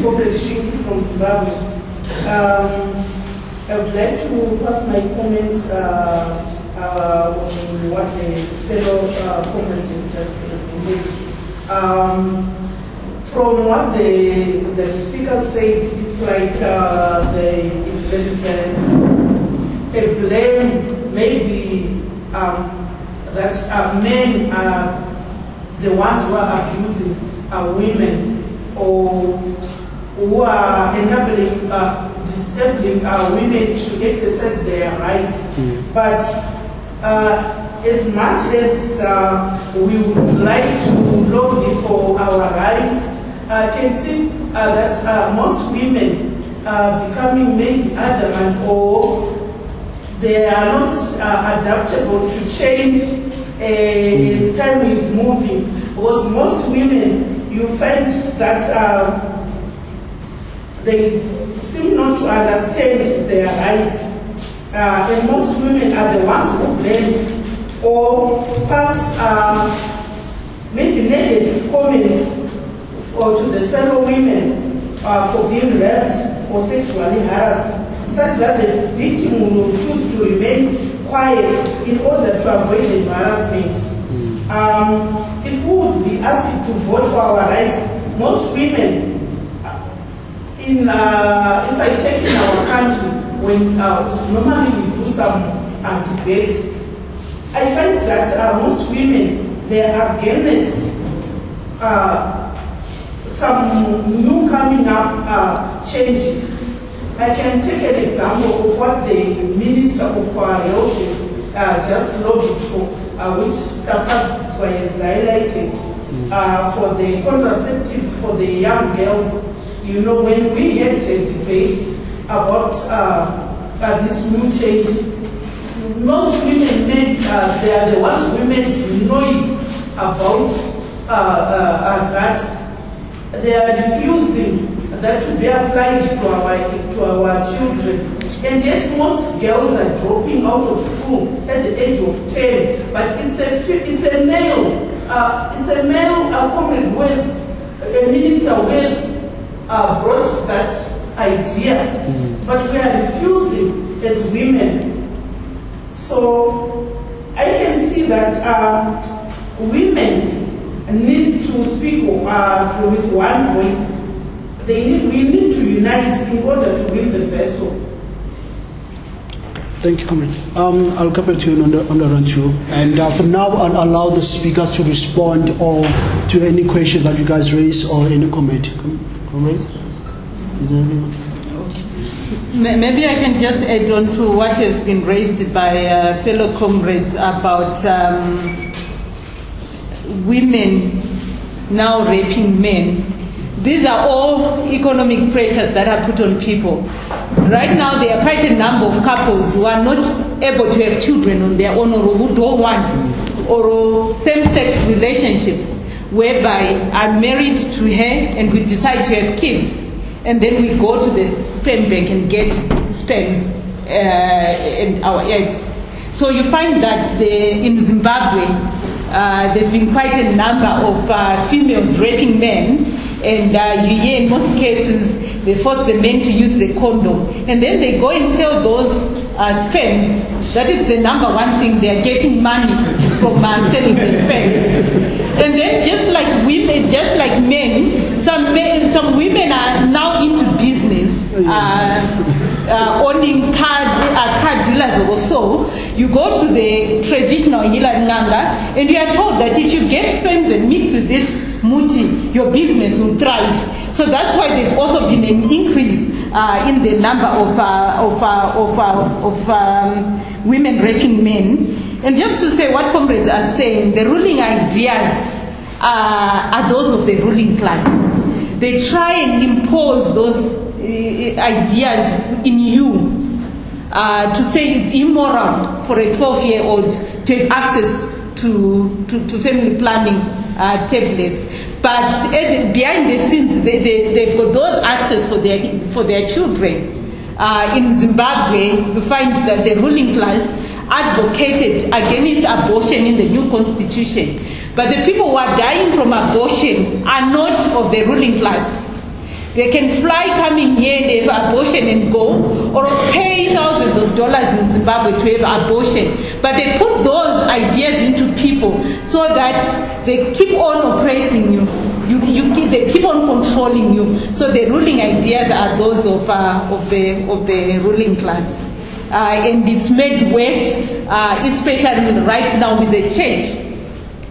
C: Comrade Shinki from Zimbabwe. I would like to pass my comments on what the fellow comrades have just presented. From what the speaker said, it's like if there is a blame, maybe that men are the ones who are abusing women or who are enabling, disabling women to exercise their rights. But as much as we would like to lobby for our rights, I can see that most women are becoming maybe adamant or they are not adaptable to change as time is moving. Because most women, you find that they seem not to understand their rights. And most women are the ones who blame or pass maybe negative comments or to the fellow women for being raped or sexually harassed, such that the victim will choose to remain quiet in order to avoid embarrassment. If we would be asked to vote for our rights, most women, if I take in our country, when normally we do some debates, I find that most women, they are against some new coming up changes. I can take an example of what the Minister of Health is just lobbied for, which Tafadzwa has highlighted for the contraceptives for the young girls. You know, when we had a debate about this new change, most women made, they are the ones who made noise about that. They are refusing that to be applied to our children. And yet most girls are dropping out of school at the age of 10. But it's a male comrade who is a minister who has brought that idea. But we are refusing as women. So I can see that women need to speak with one voice. We need to unite in order to win the battle.
A: Thank you, comrade. I'll come back to you on the run through. And for now, I'll allow the speakers to respond or to any questions that you guys raise or any comment. Comrades? Is there anything?
B: Maybe I can just add on to what has been raised by fellow comrades about women now raping men. These are all economic pressures that are put on people. Right now, there are quite a number of couples who are not able to have children on their own, or who don't want, or same-sex relationships, whereby I'm married to her and we decide to have kids, and then we go to the sperm bank and get sperms and our eggs. So you find that in Zimbabwe, there have been quite a number of females raping men. And you hear in most cases, they force the men to use the condom. And then they go and sell those sperms. That is the number one thing. They are getting money from selling the sperms. And then just like women, just like men, some women are now into business, owning car dealers or so. You go to the traditional Hila Nganga and you are told that if you get sperms and mix with this muti, your business will thrive. So that's why there's also been an increase in the number of women raping men. And just to say what comrades are saying, the ruling ideas are those of the ruling class. They try and impose those ideas in you to say it's immoral for a 12-year-old to have access to family planning tablets, but behind the scenes they've got those access for their children. In Zimbabwe, you find that the ruling class advocated against abortion in the new constitution, but the people who are dying from abortion are not of the ruling class. They can fly coming here and have abortion and go, or pay thousands of dollars in Zimbabwe to have abortion. But they put those ideas into people so that they keep on oppressing you. They keep on controlling you. So the ruling ideas are those of the ruling class. And it's made worse, especially right now with the church,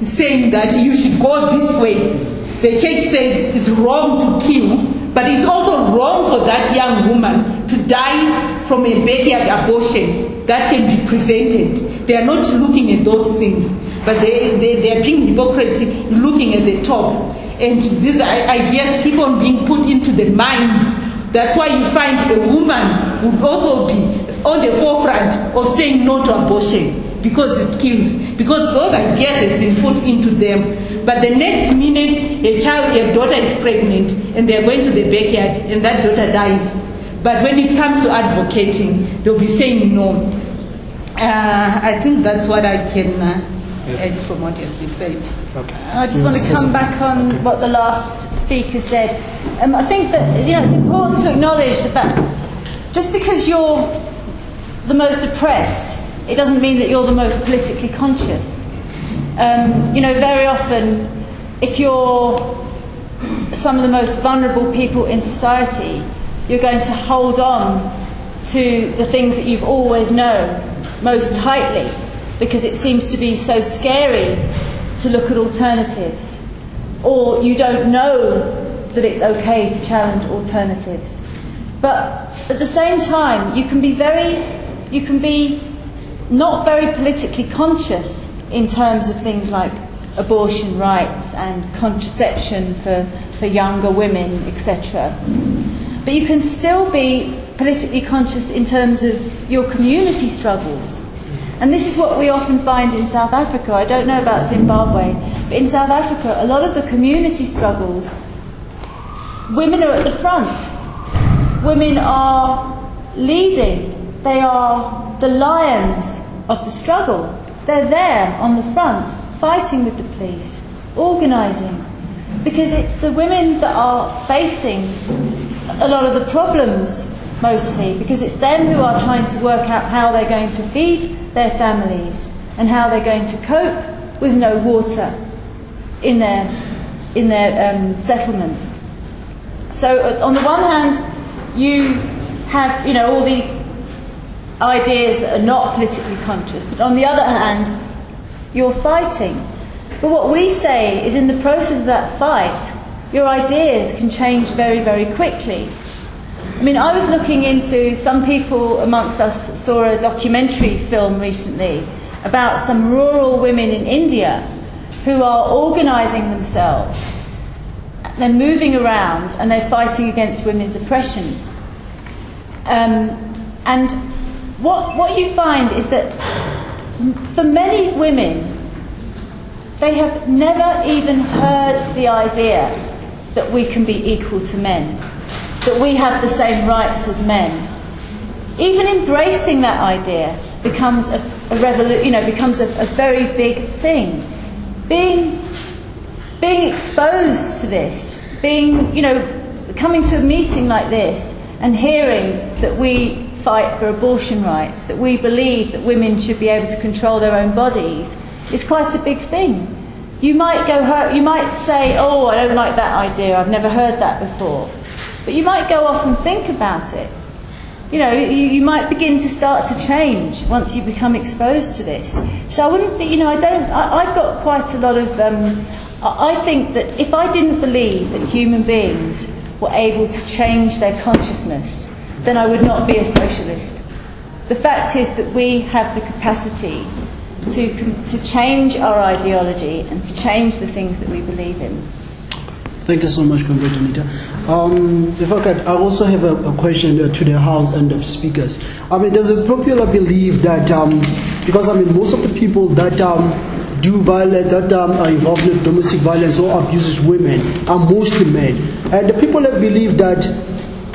B: saying that you should go this way. The church says it's wrong to kill, but it's also wrong for that young woman to die from a backyard abortion that can be prevented. They are not looking at those things, but they are being hypocritical, looking at the top. And these ideas keep on being put into the minds. That's why you find a woman would also be on the forefront of saying no to abortion, because it kills, because those ideas have been put into them. But the next minute, a daughter is pregnant, and they're going to the backyard, and that daughter dies. But when it comes to advocating, they'll be saying no. I think that's what I can add from what has been said.
A: Okay.
D: I just want to come back on what the last speaker said. I think that it's important to acknowledge the fact, just because you're the most oppressed, it doesn't mean that you're the most politically conscious. Very often, if you're some of the most vulnerable people in society, you're going to hold on to the things that you've always known most tightly, because it seems to be so scary to look at alternatives, or you don't know that it's okay to challenge alternatives. But at the same time, you can be not very politically conscious in terms of things like abortion rights and contraception for younger women, etc. But you can still be politically conscious in terms of your community struggles. And this is what we often find in South Africa. I don't know about Zimbabwe, but in South Africa, a lot of the community struggles, women are at the front. Women are leading. They are the lions of the struggle. They're there on the front, fighting with the police, organising. Because it's the women that are facing a lot of the problems, mostly, because it's them who are trying to work out how they're going to feed their families and how they're going to cope with no water in their settlements. So on the one hand, you have all these ideas that are not politically conscious, but on the other hand, you're fighting. But what we say is, in the process of that fight, your ideas can change very, very quickly. I mean, I was looking into, some people amongst us saw a documentary film recently about some rural women in India who are organising themselves. They're moving around and they're fighting against women's oppression. And what you find is that for many women, they have never even heard the idea that we can be equal to men, that we have the same rights as men. Even embracing that idea becomes becomes a very big thing. Being exposed to this, coming to a meeting like this and hearing that we fight for abortion rights, that we believe that women should be able to control their own bodies, is quite a big thing. You might say, oh, I don't like that idea, I've never heard that before. But you might go off and think about it. You might begin to start to change once you become exposed to this. So I wouldn't be, I've got quite a lot of, I think that if I didn't believe that human beings were able to change their consciousness, then I would not be a socialist. The fact is that we have the capacity to change our ideology and to change the things that we believe in.
A: Thank you so much, Comrade Anita. If I could, I also have a question to the House and the speakers. I mean, there's a popular belief that, because most of the people that do violence, that are involved in domestic violence or abuses women are mostly men. And the people that believe that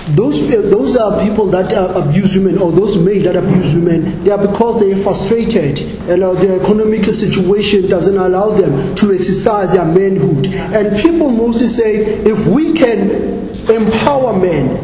A: those are people that abuse women, or those men that abuse women, they are because they are frustrated and their economic situation doesn't allow them to exercise their manhood. And people mostly say, if we can empower men,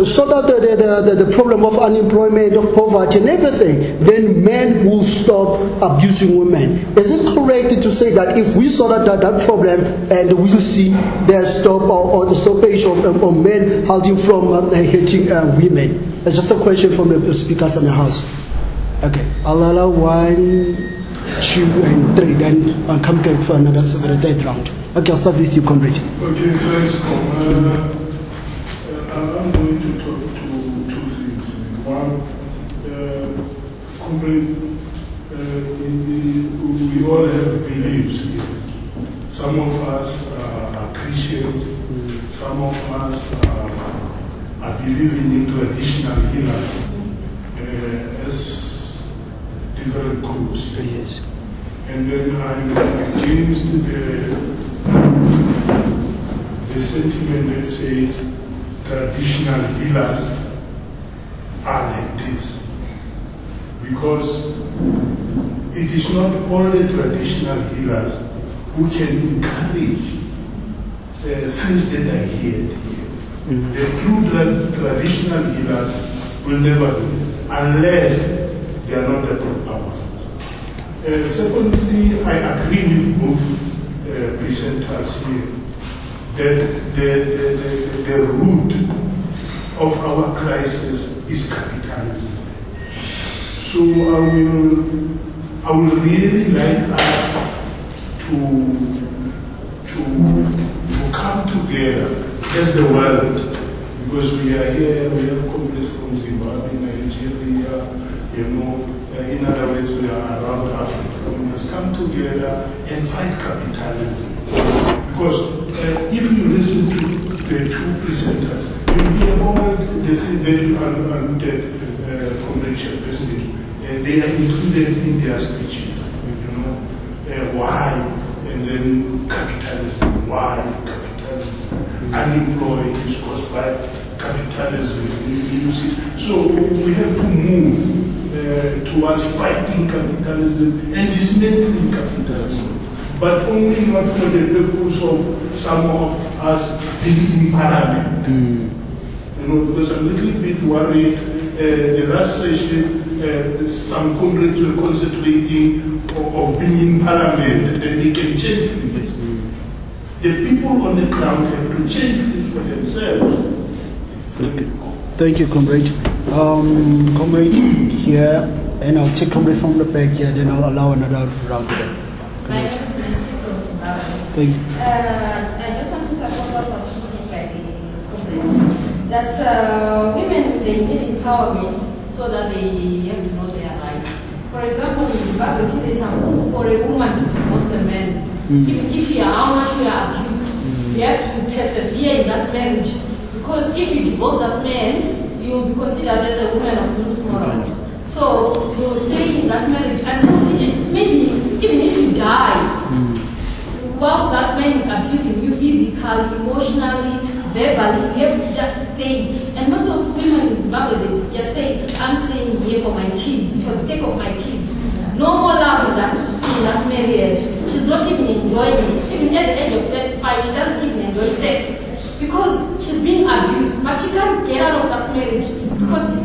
A: sort out the problem of unemployment, of poverty and everything, then men will stop abusing women. Is it correct to say that if we sort out that problem, and we'll see the stop or the stoppage of men halting from hating women? It's just a question from the speakers in the House. Okay, I'll allow 1, 2, and 3, then I'll come back for another third round. Okay, I'll start with you, Comrade.
G: Okay, thanks, I'm going to talk to two things. One, Comrade, we all have beliefs here. Some of us are Christians, some of us are believing in traditional healers as different groups.
A: Yes.
G: And then I'm against the sentiment that says traditional healers are like this. Because it is not only traditional healers who can encourage things that are here. Mm-hmm. The true traditional healers will never do it unless they are not the powers. Secondly, I agree with both presenters here that the root of our crisis is capitalism. So I would really like us to come together as the world, because we are here, we have comrades from Zimbabwe, Nigeria, in other words, we are around Africa. We must come together and fight capitalism. Because if you listen to the two presenters, you hear all the things they alluded, Comrade Chairperson, they are included in their speeches. Why? And then capitalism. Why capitalism? Unemployed is caused by capitalism. You see? So we have to move towards fighting capitalism and dismantling capitalism. But only not for the purpose of some of us being in parliament. Because I'm a little bit worried. The last session, some comrades were concentrating of being in parliament, and they can change things. The people on the ground have to change things for themselves.
A: Thank you, comrade. Comrade here, and I'll take comrade from the back here, then I'll allow another round.
H: My name is Mercy from Zimbabwe.
A: Thank you.
H: I just want to support what was said by the comrades. That women, they need empowerment so that they have to know their rights. For example, in Zimbabwe, it is a taboo for a woman to divorce a man. If you are how much you are abused, you have to persevere in that marriage. Because if you divorce that man, you will be considered as a woman of loose morals. So you will stay in that marriage until maybe even if you die, while that man is abusing you physically, emotionally, verbally, you have to just stay. And most of women in Zimbabwe, they just say, I'm staying here for my kids, for the sake of my kids. No more love in that marriage. She's not even enjoying it. Even at the age of 35, she doesn't even enjoy sex. Because she's being abused, but she can't get out of that marriage because it's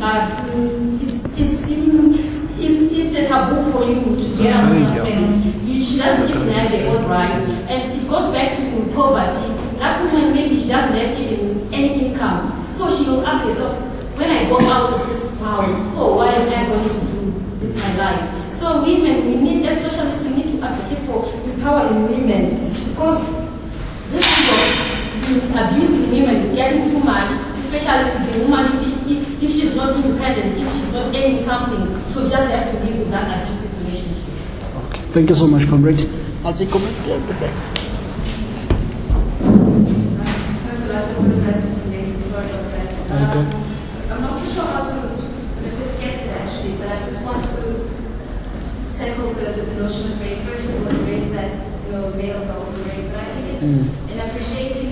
H: a taboo for you to get out of that marriage. She doesn't even have her own rights, and it goes back to poverty. That woman, maybe she doesn't have even any income, so she will ask herself, when I go out of this house, so what am I going to do with my life? So women, we need, as socialists, we need to advocate for empowering women, because this abusing women is getting too much, especially the woman, if she's not independent, if she's not earning something, she'll just have to live with that abusive relationship.
A: Okay. Thank you so much, comrade. I'll take comrade.
I: First, I'd like to apologize for the late. Sorry about that. I'm not so sure how to get to it actually, but I just want to tackle the notion of rape. First, it was raised that males are also raped, but I think in appreciating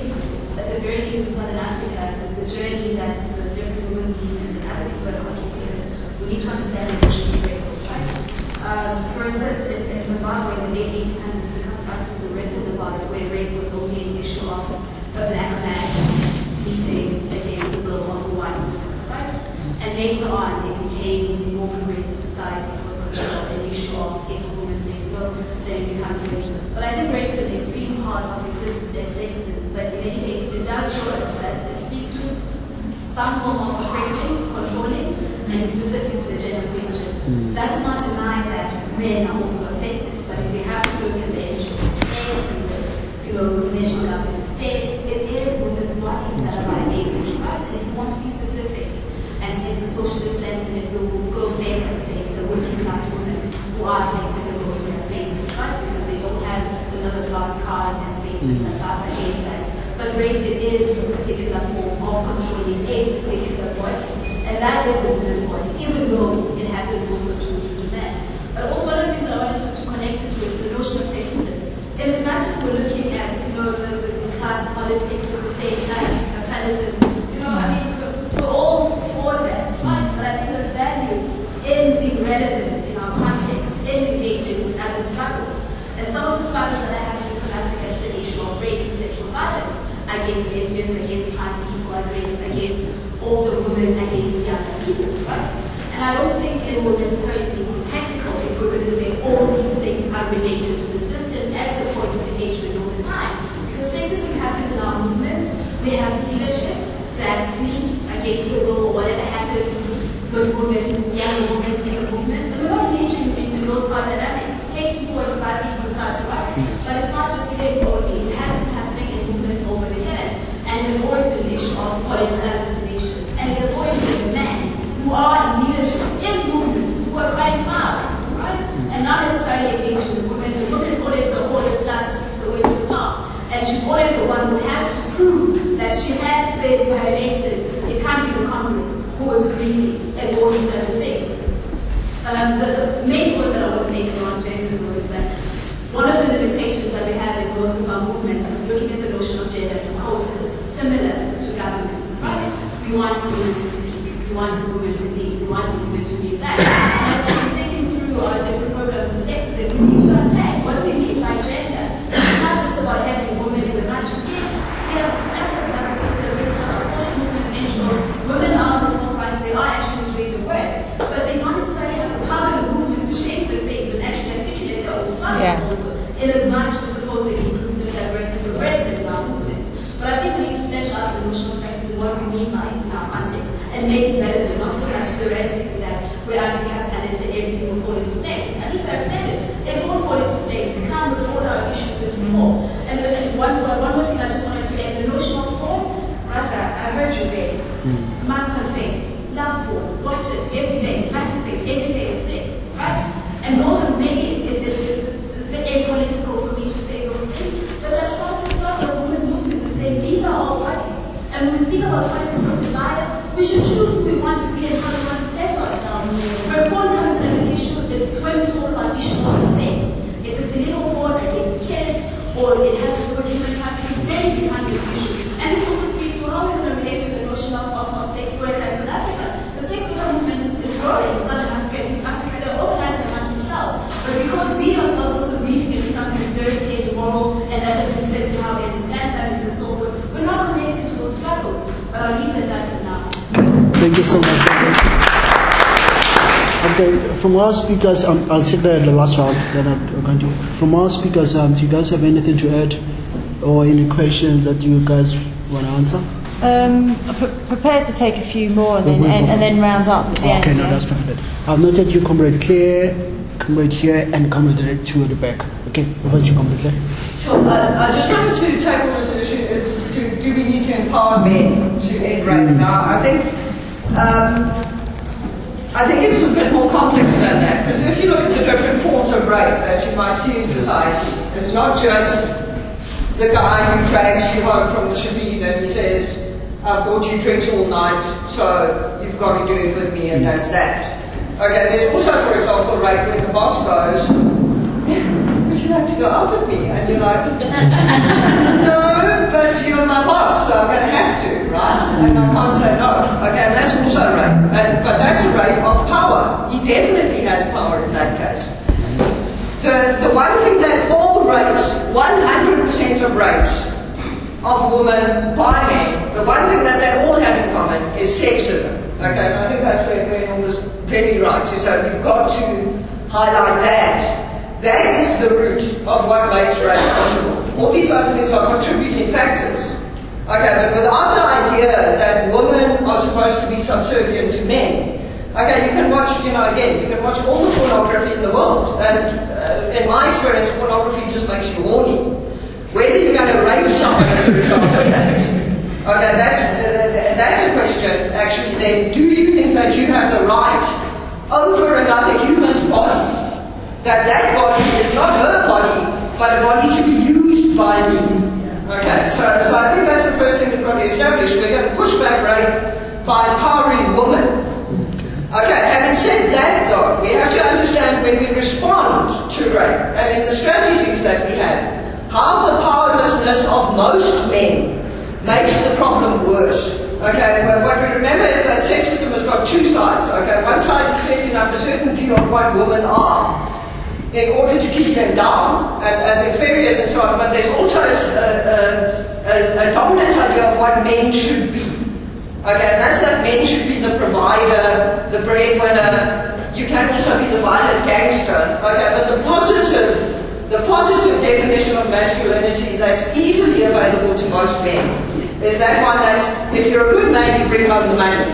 I: at the very least in Southern Africa, the journey that the different women's movement and other people have contributed, we need to understand the issue of rape, right? For instance, in Zimbabwe in the late 1800s, a couple of articles were written about it where rape was only an issue of a black man sleeping against the will of a white woman, right? And later on, it became in more progressive society, it was an issue of if a woman says no, then it becomes rape. But I think rape is an extreme part of sexism, but in any case, it does show us that it speaks to some form of oppressing, controlling, and it's specific to the gender question. That does not deny that men are also affected, but if we have to look at the issue of states and the national government states, it is women's bodies that are violated, right? And if you want to be specific and take the socialist lens and it will go further and say it's the working class women who are affected in those spaces, right? Because they don't have the middle class cars and spaces that are against that. But rape, it is a particular form of controlling a particular body. And that is a woman's body, even though it happens also to men. But also one of the things that I wanted to connect it to is the notion of sexism. In as much as we're looking at, the class politics at the same time, capitalism, we're all for that, right? But I think there's value in being relevant in our context, in engaging with other struggles. And some of the struggles that are happening in South Africa is the issue of rape and sexual violence against lesbians, against trans people, against older women, against younger people, right? And I don't think it will necessarily be tactical if we're going to say all these things are related to the system as the point of engagement all the time. Because sexism happens in our they violated, it can't be the convict who was greedy and all these other things. The main point that I want to make around gender is that one of the limitations that we have in most of our movements is looking at the notion of gender from quotas similar to governments, right? We want women to speak, we want women to lead, we want women to be that. And I've been thinking through our different programs and sexes, and we need to unpack what do we mean by gender. It's not just about having women in the matches. Yes, we have the samples that are written about social movements, NGOs. Women are on the forefront, they are actually doing the work, but they not necessarily have the power and the movements to shape the things and actually articulate their own struggles also, in as much as supposedly inclusive, diverse, and progressive in our movements. But I think we need to flesh out the notion of sexism, what we mean by it in our context, and make it relevant, not so much theoretically that we're anti-capitalist and everything will fall into place. Anita has said it. It won't fall into place. We come with all our issues and do more. And one more thing I just wanted to add, the notion of porn. Brother, I heard you there. Must confess. Love porn. Watch it every day. Masturbate every day at 6. Right? And those are maybe, it's a bit apolitical for me to say those things, but that's why we start the women's movement and say these are our bodies. And when we speak about politics of desire, we should choose who we want to be and how we want to pleasure ourselves. Where porn comes as an issue, it's when we talk about issues of consent. If it's illegal porn against kids, or it has to do with human trafficking, then it becomes an issue. And this also speaks to how we're going to relate to the notion of sex worker in South Africa. The sex worker movement is growing in Southern Africa and East Africa. They're organizing amongst themselves. But because we ourselves also reading into something dirty and immoral, and that doesn't fit in how we understand families and so forth, we're not connected to those struggles. But I'll leave it at that for now.
A: Thank you so much. Okay, from our speakers, I'll take the last round, then I'm going to. From our speakers, do you guys have anything to add or any questions that you guys want to answer?
D: Prepared to take a few more and then round up at the end.
A: Okay, no, that's perfect. I've noted you, Comrade Claire, Comrade here, and Comrade 2 at the back. Okay, over to you, Comrade Claire.
J: Sure. I just wanted to tackle this issue: is do we need to empower men to end rape? Now, I think it's a bit more complex than that, because if you look at the different forms of rape that you might see in society, it's not just the guy who drags you home from the shebeen and he says, I've bought you drinks all night, so you've got to do it with me, and that's that. Okay, there's also, for example, rape when the boss goes, would you like to go out with me? And you're like, no, but you're my boss, so I'm going to have to, right? And I can't say no. Okay, and that's also rape. But that's a rape of power. He definitely has power in that case. The one thing that all rapes, 100% of rapes of women by men, the one thing that they all have in common is sexism. Okay, and I think that's where Norm was very right. So you've got to highlight that. That is the root of what makes rape possible. All these other things are contributing factors. Okay, but without the idea that women are supposed to be subservient to men, okay, you can watch, you can watch all the pornography in the world, and in my experience, pornography just makes you horny. Whether you're going to rape someone as a result of that, okay, that's a question, actually, then. Do you think that you have the right over another human's body? That body is not her body, but a body to be used by me. Okay, so I think that's the first thing we've got to establish. We're going to push back rape by empowering women. Okay, having said that though, we have to understand when we respond to rape, and in the strategies that we have, how the powerlessness of most men makes the problem worse. Okay, but what we remember is that sexism has got two sides. Okay, one side is setting up a certain view of what women are, in order to keep them down as inferiors and so on, but there's also a dominant idea of what men should be. Okay, and that's that men should be the provider, the breadwinner. You can also be the violent gangster. Okay, but the positive definition of masculinity that's easily available to most men is that one that if you're a good man, you bring home the money.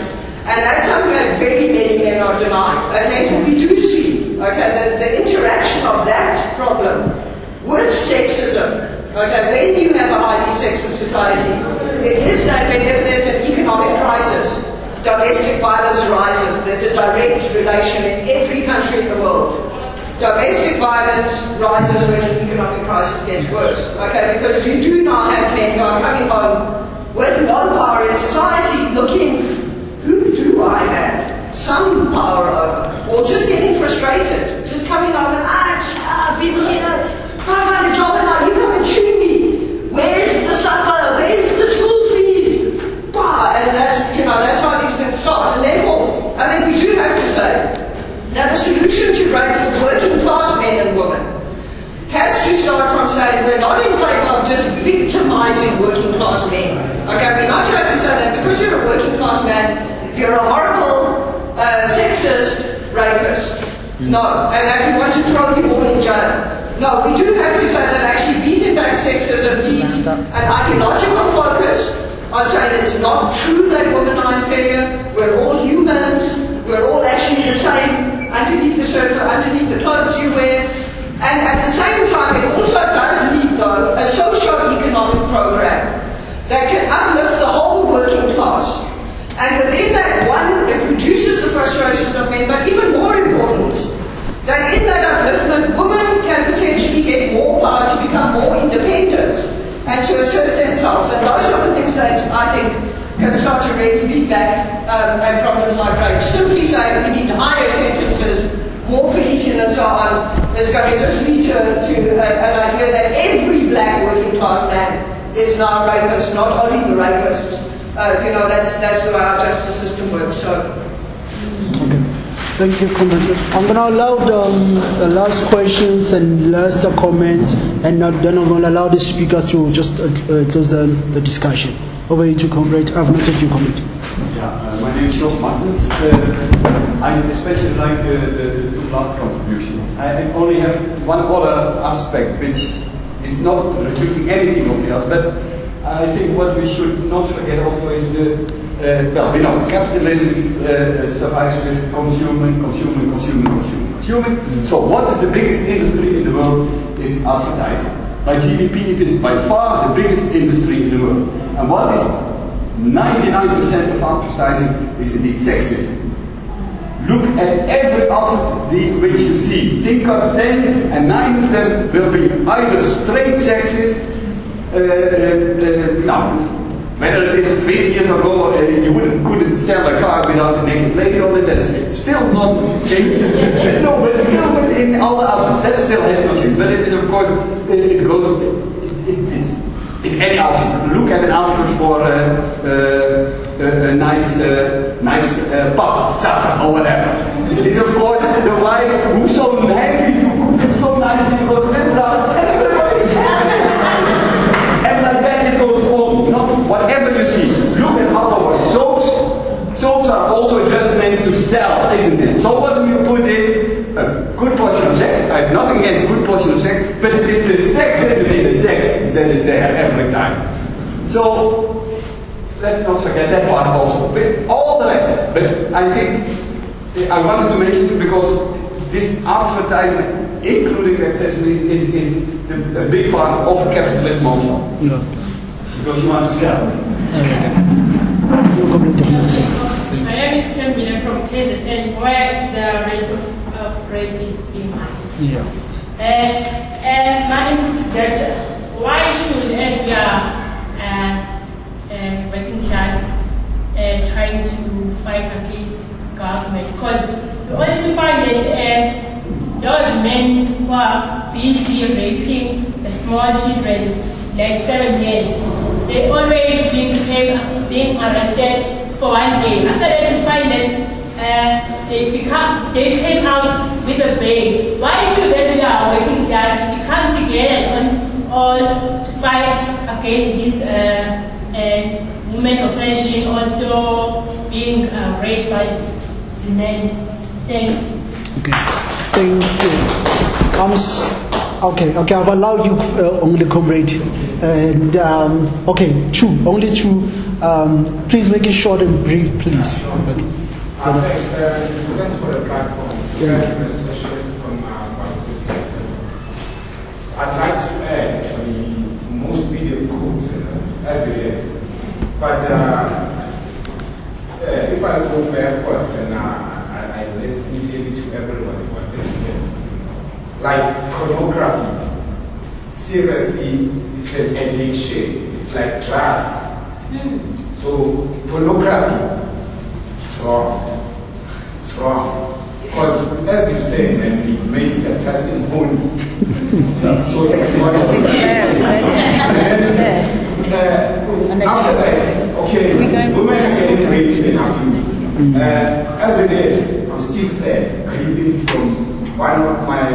J: And that's something that very many men are denied. And therefore we do see, okay, the interaction of that problem with sexism. Okay, when you have a highly sexist society, it is that whenever there's an economic crisis, domestic violence rises. There's a direct relation in every country in the world. Domestic violence rises when an economic crisis gets worse. Okay, because you do not have men who are coming home with no power in society, looking, who do I have some power over? Or just getting frustrated, just coming up and, I've been here, I find a job and now you come and chew me. Where's the supper? Where's the school fee? And that's how these things start. And therefore, I think we do have to say that the solution to rape for working class men and women has to start from saying we're not in favour of just victimising working class men. Okay, we're not trying to say that because you're a working class man, you're a horrible, sexist rapist. No, and that we want to throw you all in jail. No, we do have to say that actually beating back sexism needs an ideological focus on saying it's not true that women are inferior. We're all humans. We're all actually the same underneath the surface, underneath the clothes you wear. And at the same time, it also does need, though, a socio-economic program that can uplift the whole working class. And within that one, it reduces the frustrations of men, but even more important, that in that upliftment, women can potentially get more power to become more independent and to assert themselves. And those are the things that I think can start to really beat back and problems like rape. Simply saying we need higher sentences, more policing and so on, is going to just lead to an idea that every black working class man is now a rapist, not only the rapist. That's the way our justice system works. So.
A: Okay. Thank you, Commander. I'm going to allow the last questions and last comments, and then I'm going to allow the speakers to just close the discussion. Over to Comrade. I've noted your comment.
K: Yeah, my name is Jos Martens. I especially like the two last contributions. I only have one other aspect which is not reducing anything of the else, but I think what we should not forget also is capitalism survives with consuming. So what is the biggest industry in the world is advertising. By GDP, it is by far the biggest industry in the world. And what is 99% of advertising is indeed sexism. Look at every outfit which you see. Think of 10 and 9 of them will be either straight sexist, whether it is 50 years ago, you couldn't sell a car without a naked lady on it, that's still not changed. No, but in all outfits, that still has not changed. But it is, of course, it is in any outfit. Look at an outfit for a nice pub, salsa, or whatever. It is, of course, the wife who's so happy to cook it so nicely because everybody's happy. And like that it goes on. Whatever you see, look at how our soaps. Soaps are also just meant to sell, isn't it? So what do you put in? A good portion of sex. I have nothing against a good portion of sex, but it is the sexism in the sex that is there every time. So let's not forget that part also. With all the rest. But I think I wanted to mention it because this advertisement, including accessories, is a big part of capitalism also.
A: No.
K: Because you want to sell.
L: My name is Tim Miller from KZN, where the rate of rape is being high.
A: Yeah.
L: And my input is that why should, as we are working class, trying to fight against government? Because we only find that those men who are busy raping the small children, like 7 years, they always being arrested for 1 day. After that, you find that they came out with a bail. Why should they are working class? We come together all to fight against this women oppression, also being raped by the men. Thanks.
A: Okay. Thank you. Okay, I've allowed you only Comrade. And only two. Please make it short and brief, please. Okay.
M: Thanks for the platform. I'd like to add actually most video quotes as it is. But if I go backwards and I listen really to everyone what they say, like pornography, seriously, it's an addiction. It's like drugs. So pornography, it's wrong. It's wrong. Because as you say, it makes a person horny. So everybody after that, okay, women are getting raped and abused. As it is, I'm still sad, grieving from one of my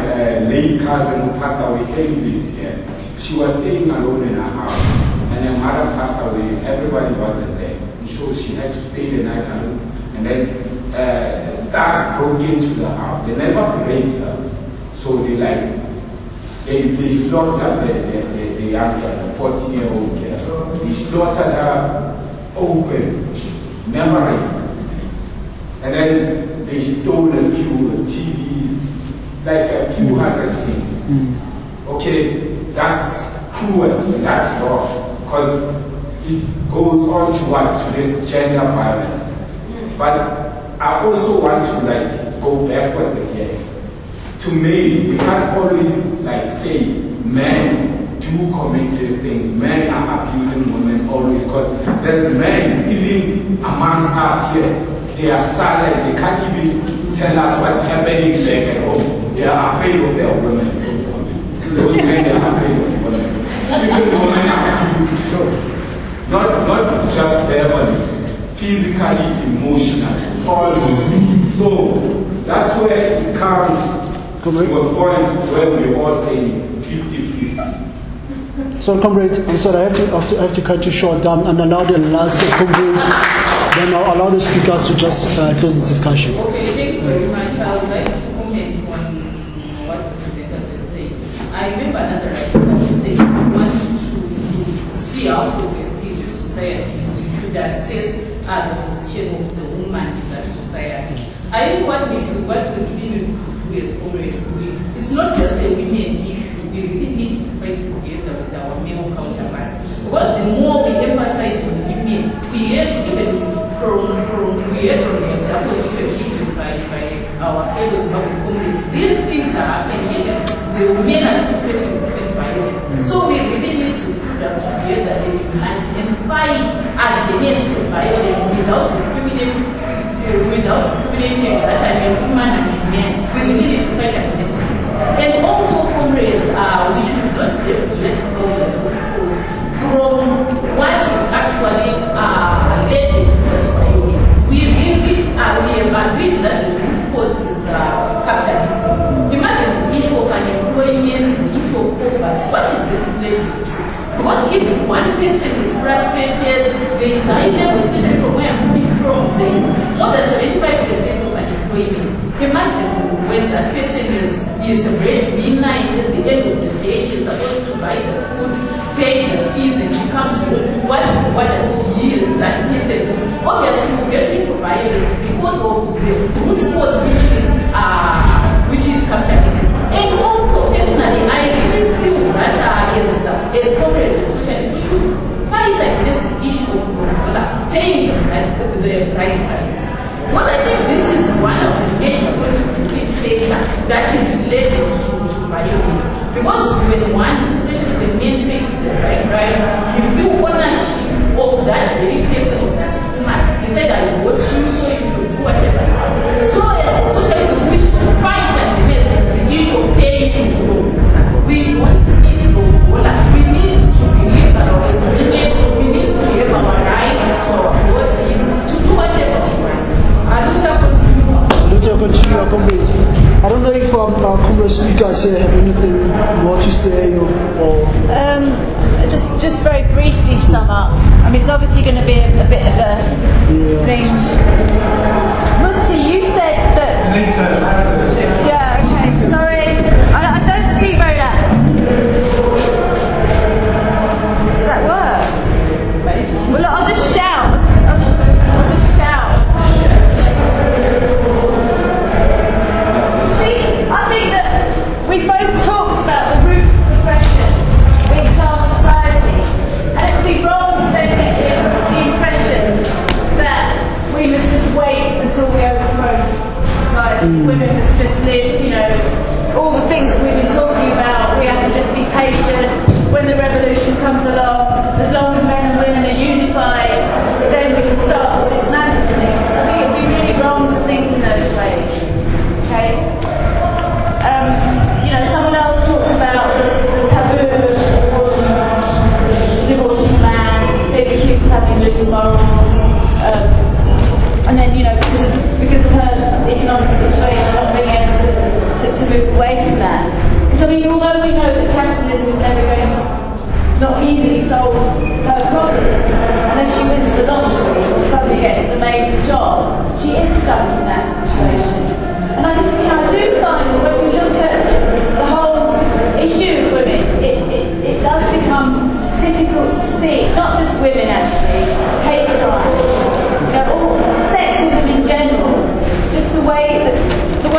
M: late cousins who passed away early this year. She was staying alone in her house, and her mother passed away. Everybody wasn't there, so she had to stay the night alone. And then thugs broke into the house. They never raped her, so they slaughtered the young girl, the 14-year-old girl. They slaughtered her open, never raped. And then they stole a few TVs, like a few hundred things. Okay, that's cruel, that's wrong, because it goes on to what? To this gender violence. But I also want to go backwards again. To me, we can't always say men do commit these things. Men are abusing women always, because there's men even amongst us here. They are silent. They can't even tell us what's happening back at home. They are afraid of their women. Those men are afraid of women. Even women are abused. Not just verbally, physically, emotionally, all. So that's where it comes to a point where we all say 50-50.
A: So, comrade, I'm sorry, I have to cut you short down and allow the last comrade. Then I'll allow the speakers to just close the discussion.
N: Okay, thank you very much. I would like to comment on what the presenters had said. I remember another writer that said, if you want to see how progressive the society is, you should assess the position of the woman in that society. I think what we continue to do as comrades, it's not just a women issue. We really need to fight together with our male counterparts. Because the more we emphasize on women, we have even from the examples which were given by our fellows public comrades, these things are happening. The women are still facing the same violence. So we really need to stand up together and fight against violence without discriminating that I mean woman and men. We really need to fight against it. And also, comrades, we should not let go from what is actually related to this violence. We have agreed that the root cause is capitalism. Imagine the issue of unemployment, the issue of poverty. What is it related to? Because if one person is frustrated, there is high level, especially from where I'm coming from, there is more than 75% of unemployment. Imagine when that person is breadwinner, and at the end of the day, she's supposed to buy the food, pay the fees, and she comes to what does she yield that person? Obviously, we get into violence because of the root cause, which is capitalism. And also, personally, I really feel that as comrades, as socialists, we should fight against the issue of paying the right price. Well, I think this is one of the major contributing factors that is related to violence. Because when one, especially when men pays the right price, he feel ownership of that very person, of that woman. He said, I vote you, so you should do whatever you want. So as socialism, we should fight against the issue of paying the law. We don't need to we need to believe that our religion, we need to have our rights to our bodies, to do whatever we want. Anita, continue, comrade.
A: I don't know if our comrade speakers here have anything more to say or
D: just very briefly sum up. I mean, it's obviously going to be a bit of a thing. Mutsi, you said that. Yeah, okay. Sorry, I don't speak very loud. Does that work? Well, look, I'll just shout. I'll just shout. I think that we've both talked about the roots of oppression in class society, and it would be wrong to then get the impression that we must just wait until we overthrow society. Women must just live, all the things that we've been talking about. We have to just be patient when the revolution comes along. As long as men and women are unified,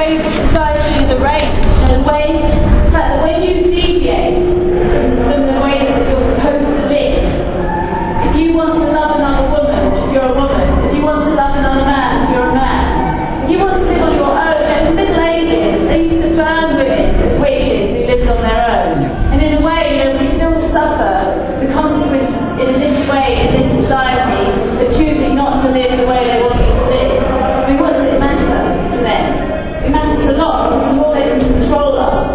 D: way the society is arranged, and the way that when you deviate from the way that you're supposed to live, if you want to love another woman, if you're a woman, if you want to love another man, if you're a man, if you want to live on your own, in the Middle Ages, they used to burn women as witches who lived on their own. And in a way, we still suffer the consequences in a different way in this society of choosing not to live the way they want you to live. I mean, what does it matter to them? It matters a lot, because the more they can control us,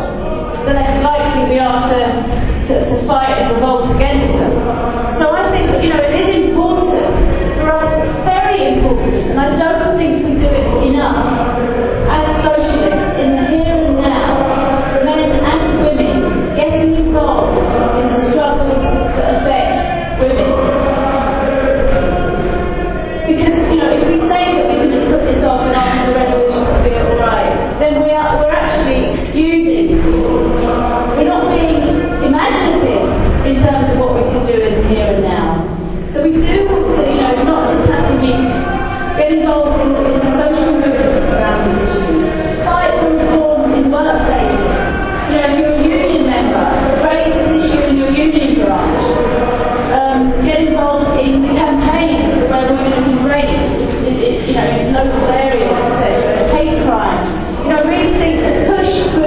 D: the less likely we are to fight and revolt against them. So I think that, it is important for us, very important, and I don't think we do it enough, as socialists, in the here and now, men and women getting involved in the struggles that affect women. Because, if we say that we can just put this off and after the revolution will be alright, then we're actually excusing. We're not being imaginative in terms of what we can do in the here and now. So we do want to, not just have the meetings, get involved in the social movements around these issues, fight for reforms in workplaces. If you're a union member, raise this issue in your union branch. Get involved in the campaigns where women are being raped in local areas, etc. Hate crimes. I really think that push for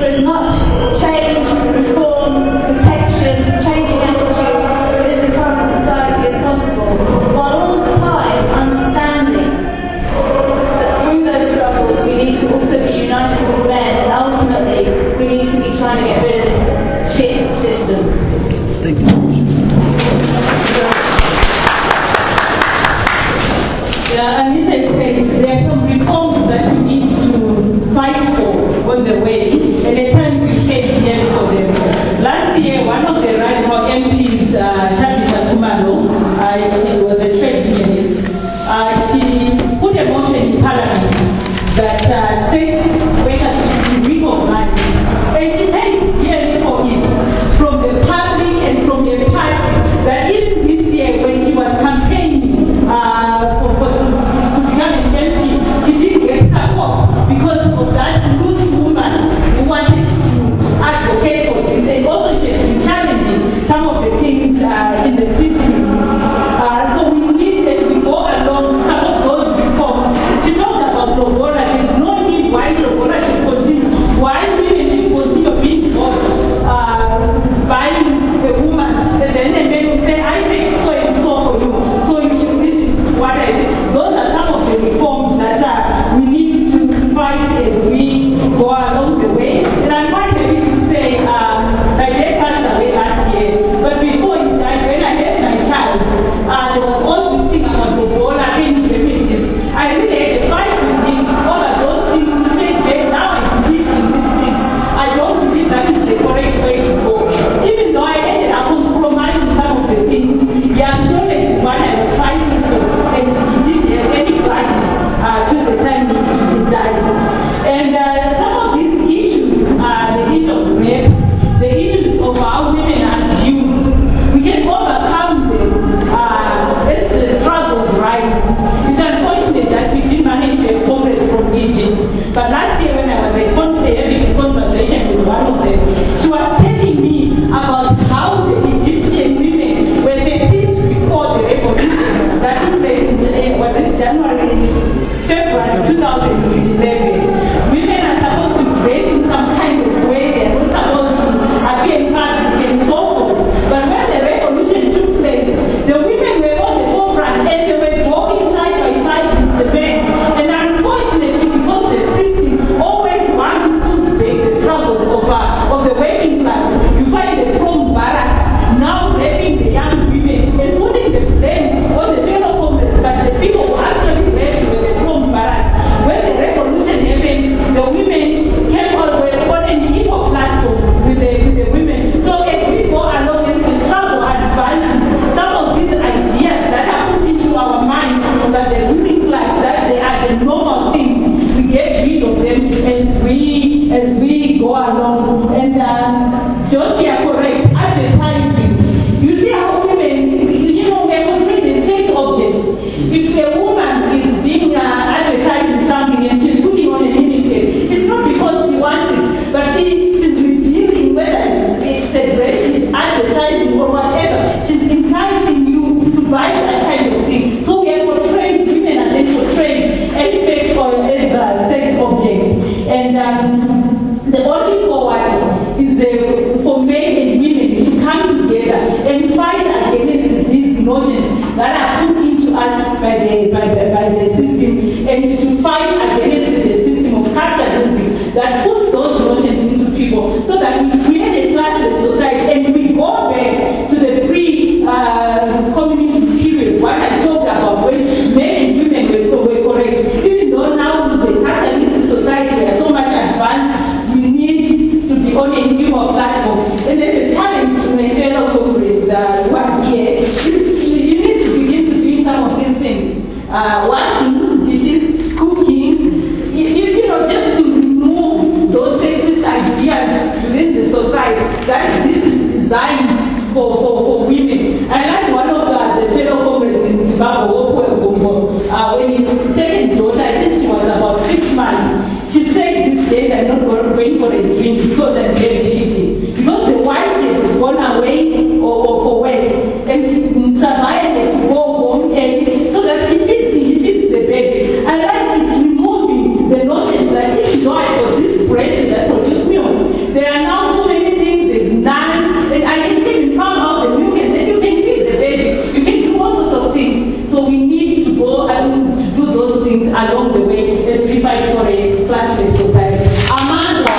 D: as much change, reforms, protection, changing attitudes within the current society as possible, while all the time understanding that through those struggles we need to also be united with men, and ultimately we need to be trying to get rid of this shit system.
A: Thank you.
B: Yeah, Anita said there are some reforms that we need to fight for on the way, and the time came here for them. Last year, one of the radical MPs, she was a trade unionist, she put a motion in Parliament that said workers should be recognized, and she paid yearly for it from the public and from the party, that even this year when she was campaigning to become an MP, she didn't get support because of that loose woman who wanted to advocate for this, and also she has been challenging some of the things in the system. So we need, as we go along, some of those reforms. She talked about Logora. There's no need why Logora should continue, why women should continue being bought by the woman, and then the men will say, I make so and so for you, so you should listen to what I say. Those are some of the reforms that we need to fight as we go along the way. And I'm quite happy to say, my dad passed away last year, but before he died, when I had my child, there was all this thing about the ball and the images. I really had a fight with him over those things. He said, Dad, now I believe in this thing. I don't believe that is the correct way to go. Even though I ended up compromising some of the things, he acknowledged what I was fighting for, and he didn't have any grudges till the time he died. And some of these issues, the issue of rape, the issues of how women are viewed, we can overcome them as the struggles rise. It's unfortunate that we didn't manage to have comrades from Egypt, but last year when I was having a conversation with one of them, she was telling me about how the Egyptian women were perceived before the revolution that took place in February 2011. Women are supposed to dress in some kind of way, they are not supposed to appear in public and so forth. But when the revolution took place, the women were on the forefront and they were walking side by side with the men. And unfortunately, because the system always wants to push back the struggles of the working class, you find the prom barracks now raping the young women and putting the blame on the fellow comrades, but the people who actually raped were the prom barracks. When the revolution fight against the system of capitalism that puts those notions into people so that we create a classless society and we go back to the pre-communism period, what I talked about, when men and women were correct. Even though now the capitalist society are so much advanced, we need to be on a newer platform. And there's a challenge to my fellow comrades who are here. You need to begin to do some of these things. Washing dishes, cooking, you know, just to remove those sexist ideas within the society that this is designed for women. I like one of the fellow comrades in Zimbabwe, when his second daughter, I think she was about 6 months, she said these days I'm not going for a drink because I'm babysitting. Because the wife had gone away or for work and survived to go home early so that he feeds the baby. And like it's removing the notion that if you know I got this breast that produce milk, there are now so many things, there's none, and I can even pump out the milk and then you can feed the baby. You can do all sorts of things. So we need to go and to do those things along the way as we fight for a classless society. Amanda.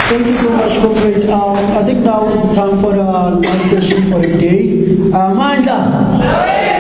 A: Thank you so much, comrade. I think now is time for the last session for the day. Amanda.